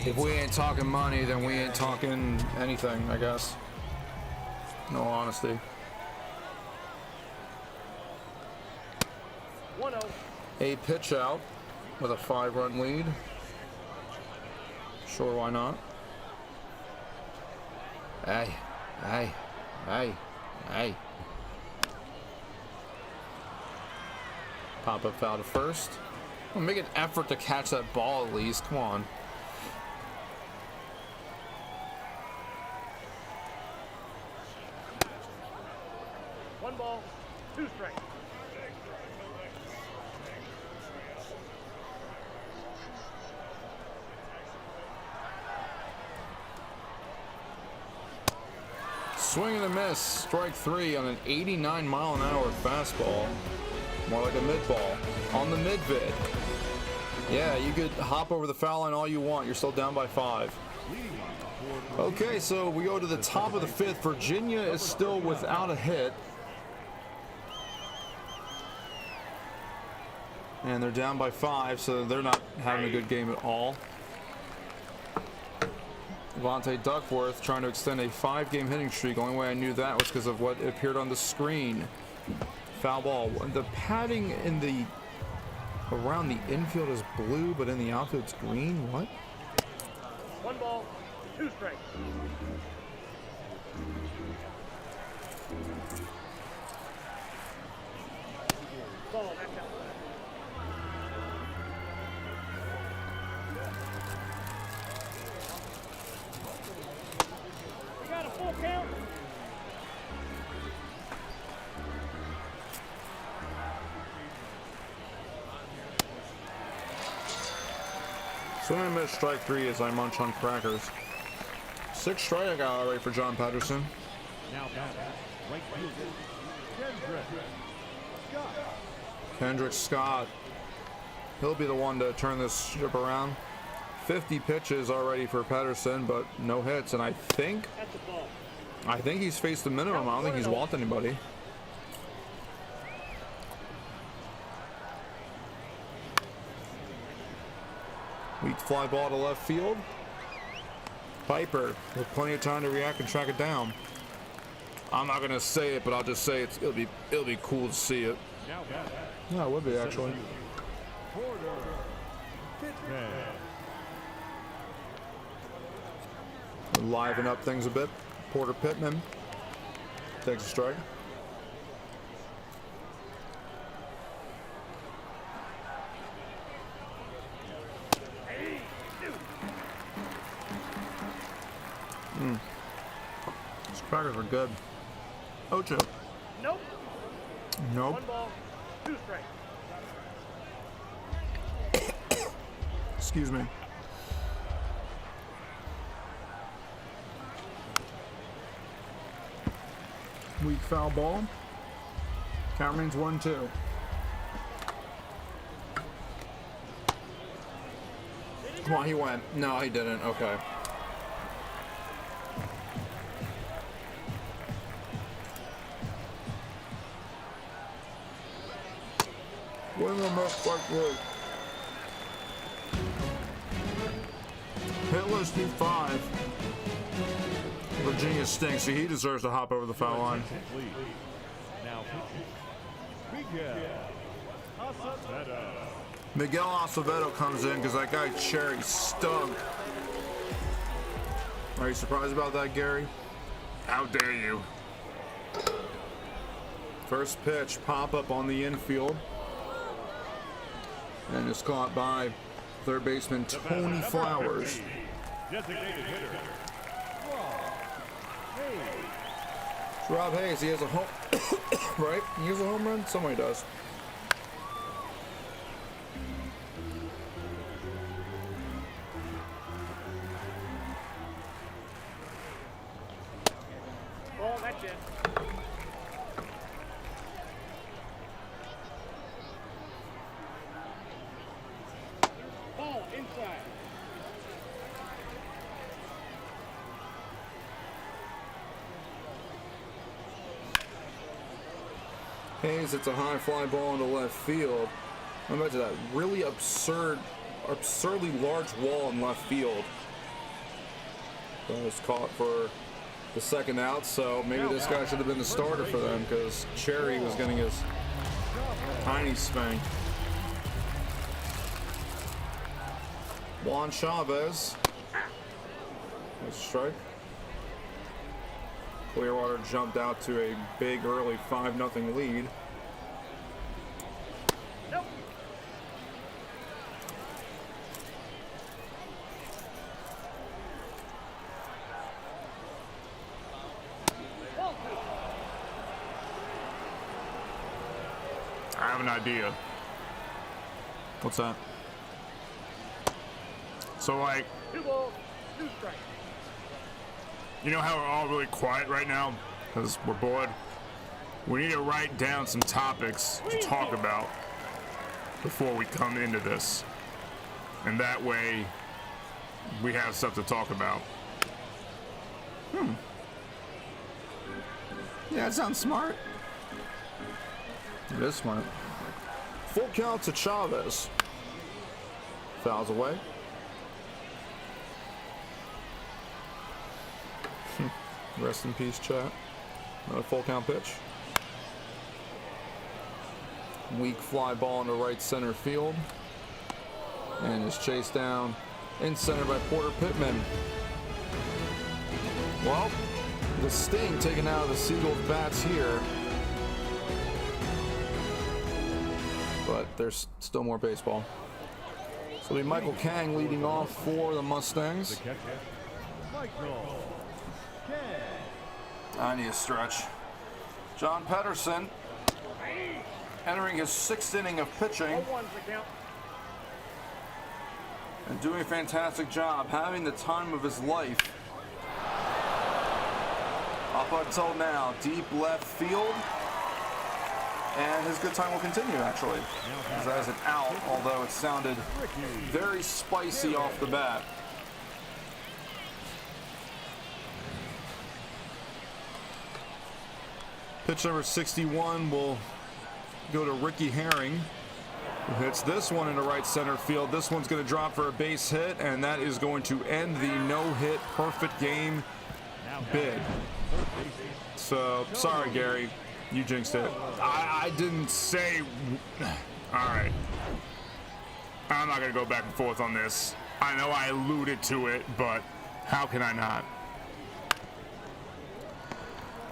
If we ain't talking money, then we ain't talking anything, I guess. No honesty. 1-0. A pitch out with a 5-run lead. Sure, why not? Hey, hey, hey, hey. Pop up foul to first. Well, make an effort to catch that ball at least. Come on. One ball, 2 strikes. Swing and a miss. Strike 3 on an 89-mile-an-hour fastball. More like a mid-ball. On the mid-vid. Yeah, you could hop over the foul line all you want. You're still down by 5. Okay, so we go to the top of the 5th. Virginia is still without a hit. And they're down by 5, so they're not having a good game at all. Vontae Duckworth trying to extend a 5-game hitting streak. The only way I knew that was because of what appeared on the screen. Foul ball. The padding in the around the infield is blue, but in the outfield it's green. What? 1 ball, 2 strikes. Ball back out. We got a full count. Swing and miss, strike 3 as I munch on crackers. 6 strikeout already for John Patterson. Now back, right fielder, Kendrick Scott. Kendrick Scott. He'll be the one to turn this ship around. 50 pitches already for Patterson, but no hits. And I think he's faced the minimum. I don't think he's walked anybody. Weak fly ball to left field. Piper with plenty of time to react and track it down. I'm not gonna say it, but I'll just say it'll be cool to see it. Yeah, it would be actually. Liven up things a bit. Porter Pittman takes a strike. These crackers are good. Ocho. Nope. Nope. 1 ball, 2 strikes. Excuse me. Weak foul ball. Count remains 1-2. Come on, he went. No, he didn't. Okay. Win the most like this. Hitless do 5. Virginia stinks, so he deserves to hop over the foul line. Now pitching, Miguel Casadena. Miguel Acevedo comes in because that guy Cherry stunk. Are you surprised about that, Gary? How dare you? First pitch, pop up on the infield. And it's caught by third baseman Tony Flowers. Designated hitter. Rob Hayes, he has a home, right? He has a home run? Somebody does. Oh, that's it. Ball inside. Hayes, it's a high fly ball into left field. Imagine that really absurdly large wall in left field. That was caught for the second out, so maybe this guy should have been the starter for them because Cherry was getting his tiny spank. Juan Chavez. Nice strike. Clearwater jumped out to a big early 5-0 lead. Nope. I have an idea. What's that? So, like, 2 balls, 2 strikes. you know how we're all really quiet right now? Because we're bored? We need to write down some topics to talk about before we come into this. And that way, we have stuff to talk about. Yeah, that sounds smart. It is smart. Full count to Chavez. Fouls away. Rest in peace, chat. Another full count pitch. Weak fly ball into right center field. And is chased down in center by Porter Pittman. Well, the sting taken out of the Seagulls bats here. But there's still more baseball. So it'll be Michael Kang leading off for the Mustangs. Michael. I need a stretch. John Pedersen entering his 6th inning of pitching 0-1's the count. and doing a fantastic job, having the time of his life. Up until now, deep left field. And his good time will continue, actually. As an out, although it sounded very spicy off the bat. Pitch number 61 will go to Ricky Herring, who hits this one into right center field. This one's going to drop for a base hit, and that is going to end the no-hit perfect game bid. So, sorry, Gary. You jinxed it. I didn't say... All right. I'm not going to go back and forth on this. I know I alluded to it, but how can I not?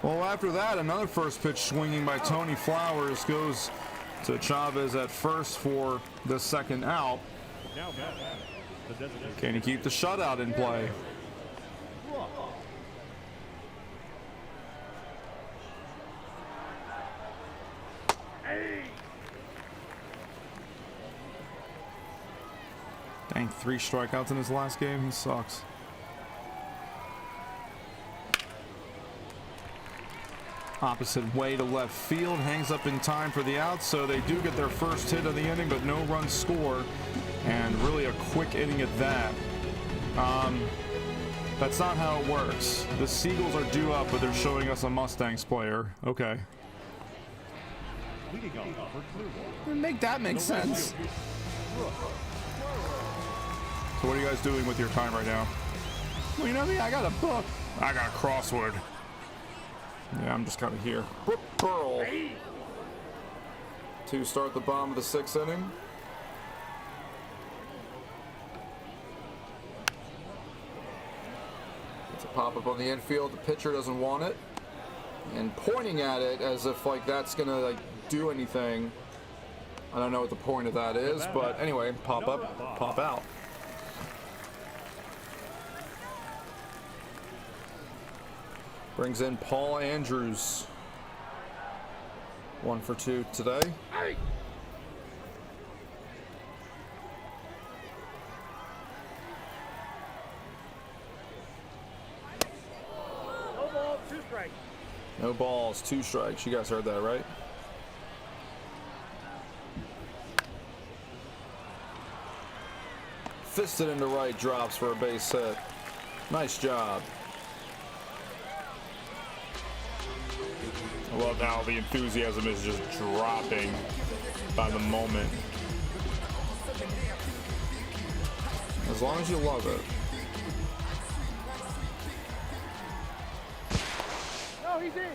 Well, after that, another first pitch swinging by Tony Flowers goes to Chavez at first for the second out. Can he keep the shutout in play? Dang, 3 strikeouts in his last game. He sucks. Opposite way to left field, hangs up in time for the out, so they do get their first hit of the inning, but no runs score, and really a quick inning at that. That's not how it works. The Seagulls are due up, but they're showing us a Mustangs player. Okay. Make that make sense. So what are you guys doing with your time right now? Well, you know me, I got a book. I got a crossword. Yeah, I'm just kind of here. Brooke Pearl to start the bottom of the 6th inning. It's a pop-up on the infield. The pitcher doesn't want it. And pointing at it as if like that's gonna like do anything. I don't know what the point of that is, but anyway, pop up, pop out. Brings in Paul Andrews. 1 for 2 today. No ball, 2 strikes. No balls, 2 strikes. You guys heard that, right? Fisted into right, drops for a base hit. Nice job. I love how the enthusiasm is just dropping by the moment. As long as you love it. No, he's in.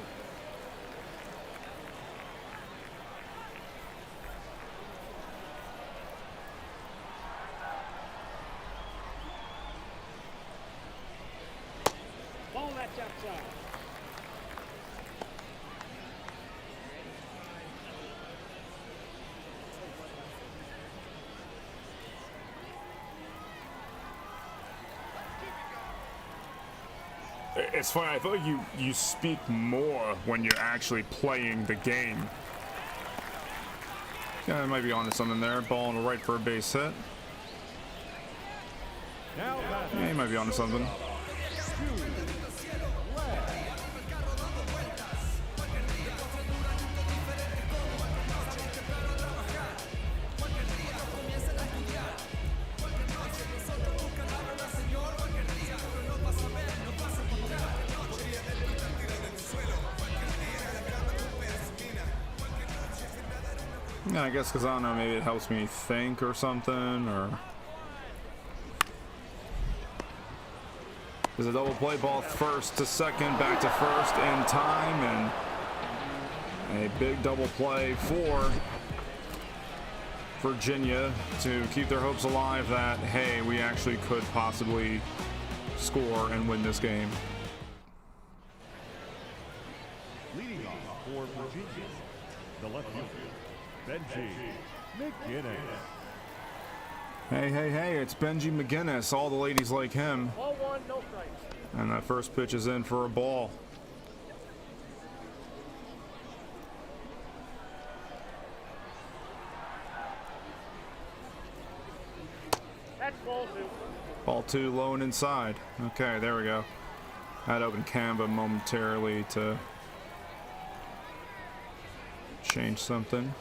Ball that's outside. It's funny, I feel like you speak more when you're actually playing the game. Yeah, I might be onto something there. Ball on the right for a base hit. Yeah, he might be onto something. Yeah, I guess because I don't know, maybe it helps me think or something, or there's a double play, ball first to second, back to first in time, and a big double play for Virginia to keep their hopes alive that, hey, we actually could possibly score and win this game. Leading off for Virginia, the left fielder, Benji McGinnis. Hey, it's Benji McGinnis. All the ladies like him. Ball 1, no strikes. And that first pitch is in for a ball. That's ball 2. Ball 2, low and inside. Okay, there we go. Had opened Canva momentarily to change something.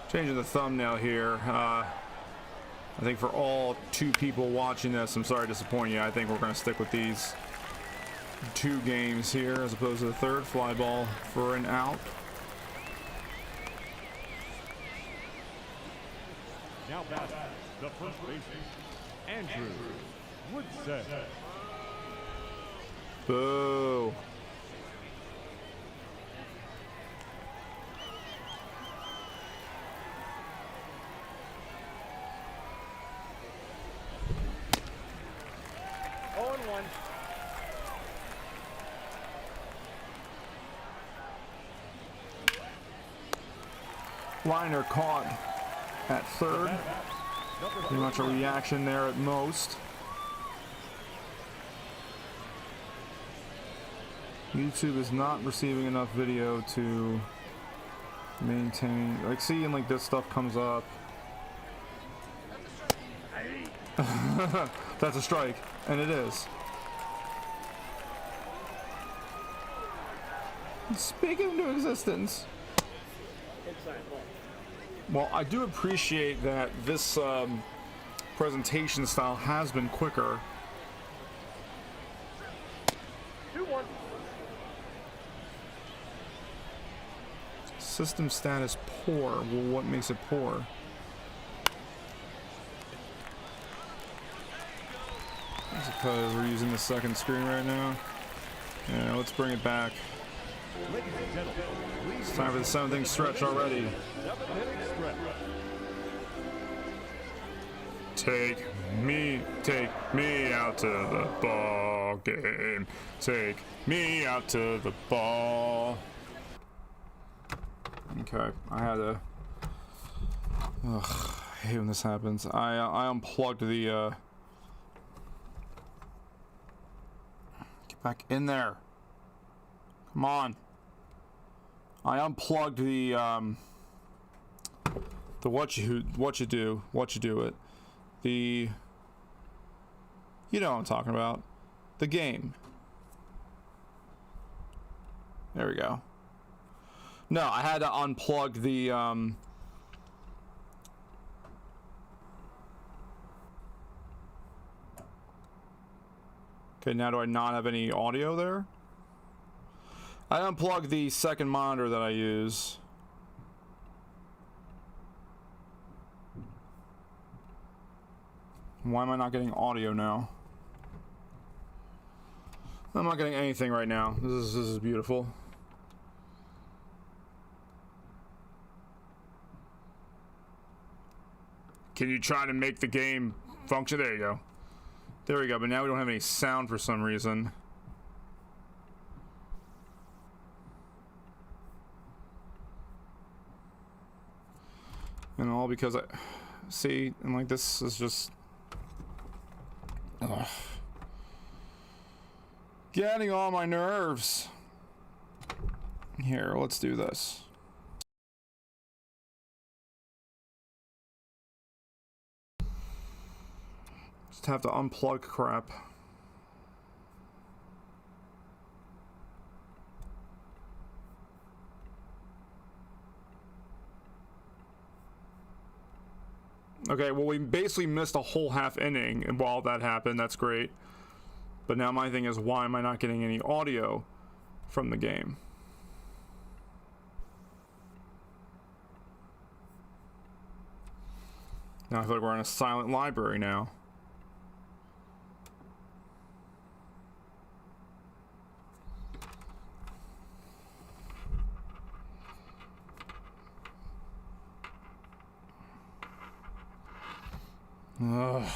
Changing the thumbnail here. I think for all 2 people watching this, I'm sorry to disappoint you. I think we're going to stick with these 2 games here as opposed to the third. Fly ball for an out. Now batting, the first baseman, Andrew Woodson. Boo. Liner caught at third. Pretty much a reaction there at most. YouTube is not receiving enough video to maintain, like, seeing like this stuff comes up. That's a strike, and it is. Speaking into existence. Well, I do appreciate that this presentation style has been quicker. 2-1. System status poor. Well, what makes it poor? I suppose we're using the second screen right now. Yeah, let's bring it back. It's time for the 7th inning stretch already. Take me out to the ball game. Take me out to the ball. Okay, I had to. Ugh, I hate when this happens. I unplugged the. Get back in there. Come on. I unplugged the what you do it. The, you know what I'm talking about. The game. There we go. No, I had to unplug the okay, now do I not have any audio there? I unplugged the second monitor that I use. Why am I not getting audio now? I'm not getting anything right now. This is beautiful. Can you try to make the game function? There you go. There we go, but now we don't have any sound for some reason. And all because I see, and like this is just ugh, getting on my nerves. Here, let's do this. Just have to unplug crap. Okay, well, we basically missed a whole half inning, and while that happened, that's great. But now my thing is, why am I not getting any audio from the game? Now I feel like we're in a silent library now. Ugh.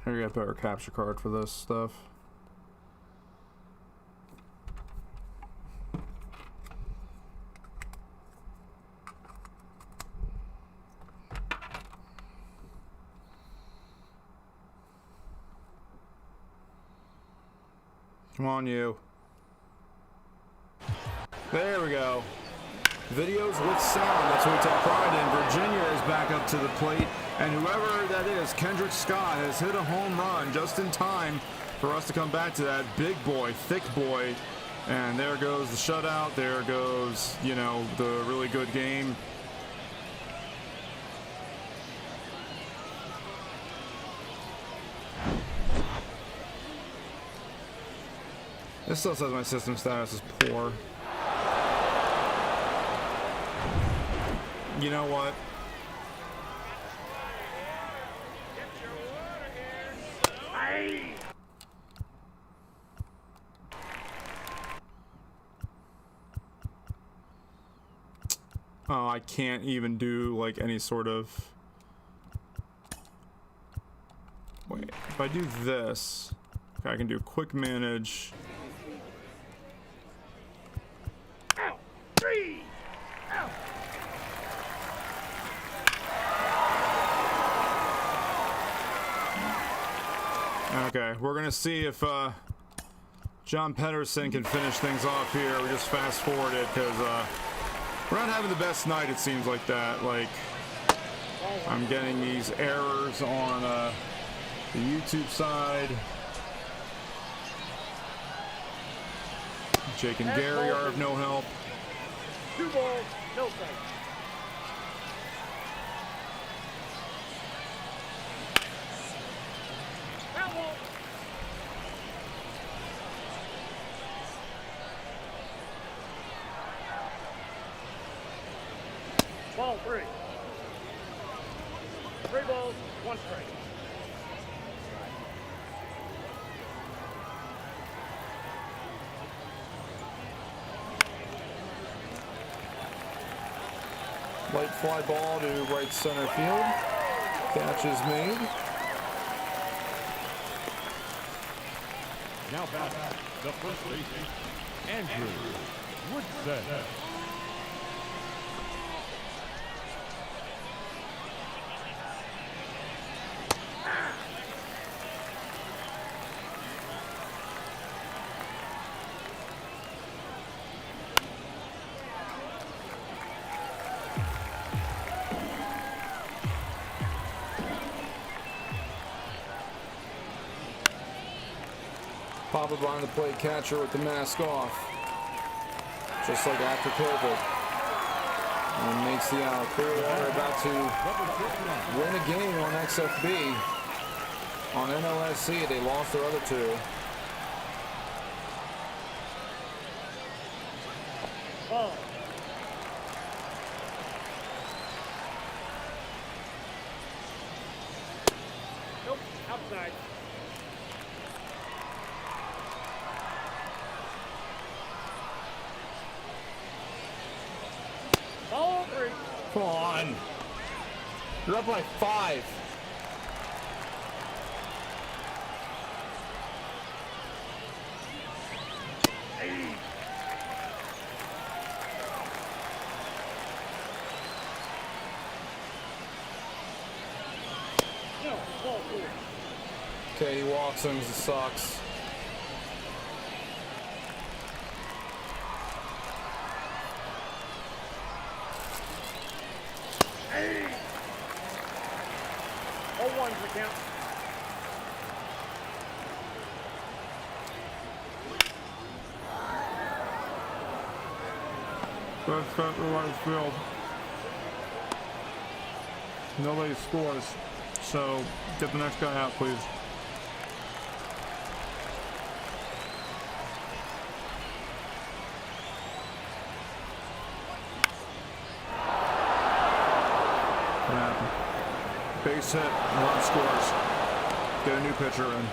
Here, get a better capture card for this stuff. Come on, you. There we go. Videos with sound, that's what we take pride in. Virginia is back up to the plate, and whoever that is, Kendrick Scott, has hit a home run just in time for us to come back to that big boy, thick boy. And there goes the shutout, there goes, you know, the really good game. This still says my system status is poor. You know what? Oh, I can't even do like any sort of. Wait, if I do this, okay, I can do quick manage. Okay, we're gonna see if John Pedersen can finish things off here. We just fast forward it because we're not having the best night. It seems like that. Like I'm getting these errors on the YouTube side. Jake and Gary are of no help. 2 balls, no strikes. Ball 3. 3 balls, 1 strike. Light fly ball to right center field. Catch is made. Now back, the first baseman, Andrew Woodson. Papa behind the plate, catcher with the mask off. Just like after COVID. And makes the out. Clearwater about to win a game on XFB. On NLSC, they lost their other two. Ball. Nope, outside. Ball 3. Come on. You're up by 5. No, ball 4. Okay, he walks him. It sucks. All ones the count. That's the right field. Nobody scores. So get the next guy out, please. Base hit, run scores. Get a new pitcher in.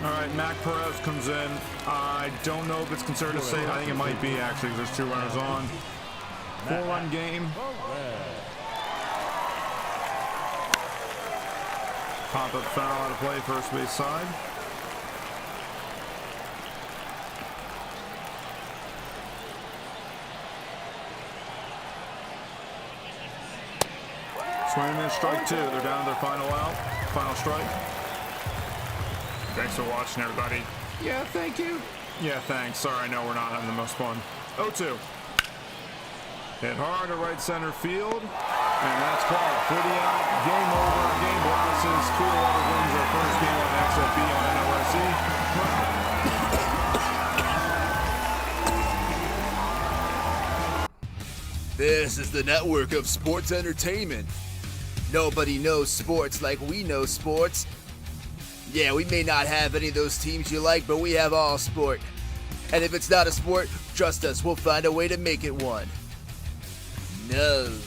All right, Mac Perez comes in. I don't know if it's considered a save. I think it might be, actually, because there's 2 runners on. 4-run game. Pop-up foul out of play, first base side. Swing and strike 2. They're down to their final out. Final strike. Thanks for watching, everybody. Yeah, thank you. Yeah, thanks. Sorry, I know we're not having the most fun. 0-2. Hit hard to right center field. And that's called. 40 out. Game over. Game blouses. Clearwater wins their first game on XFB on NLSC. This is the network of sports entertainment. Nobody knows sports like we know sports. Yeah, we may not have any of those teams you like, but we have all sport. And if it's not a sport, trust us, we'll find a way to make it one. No.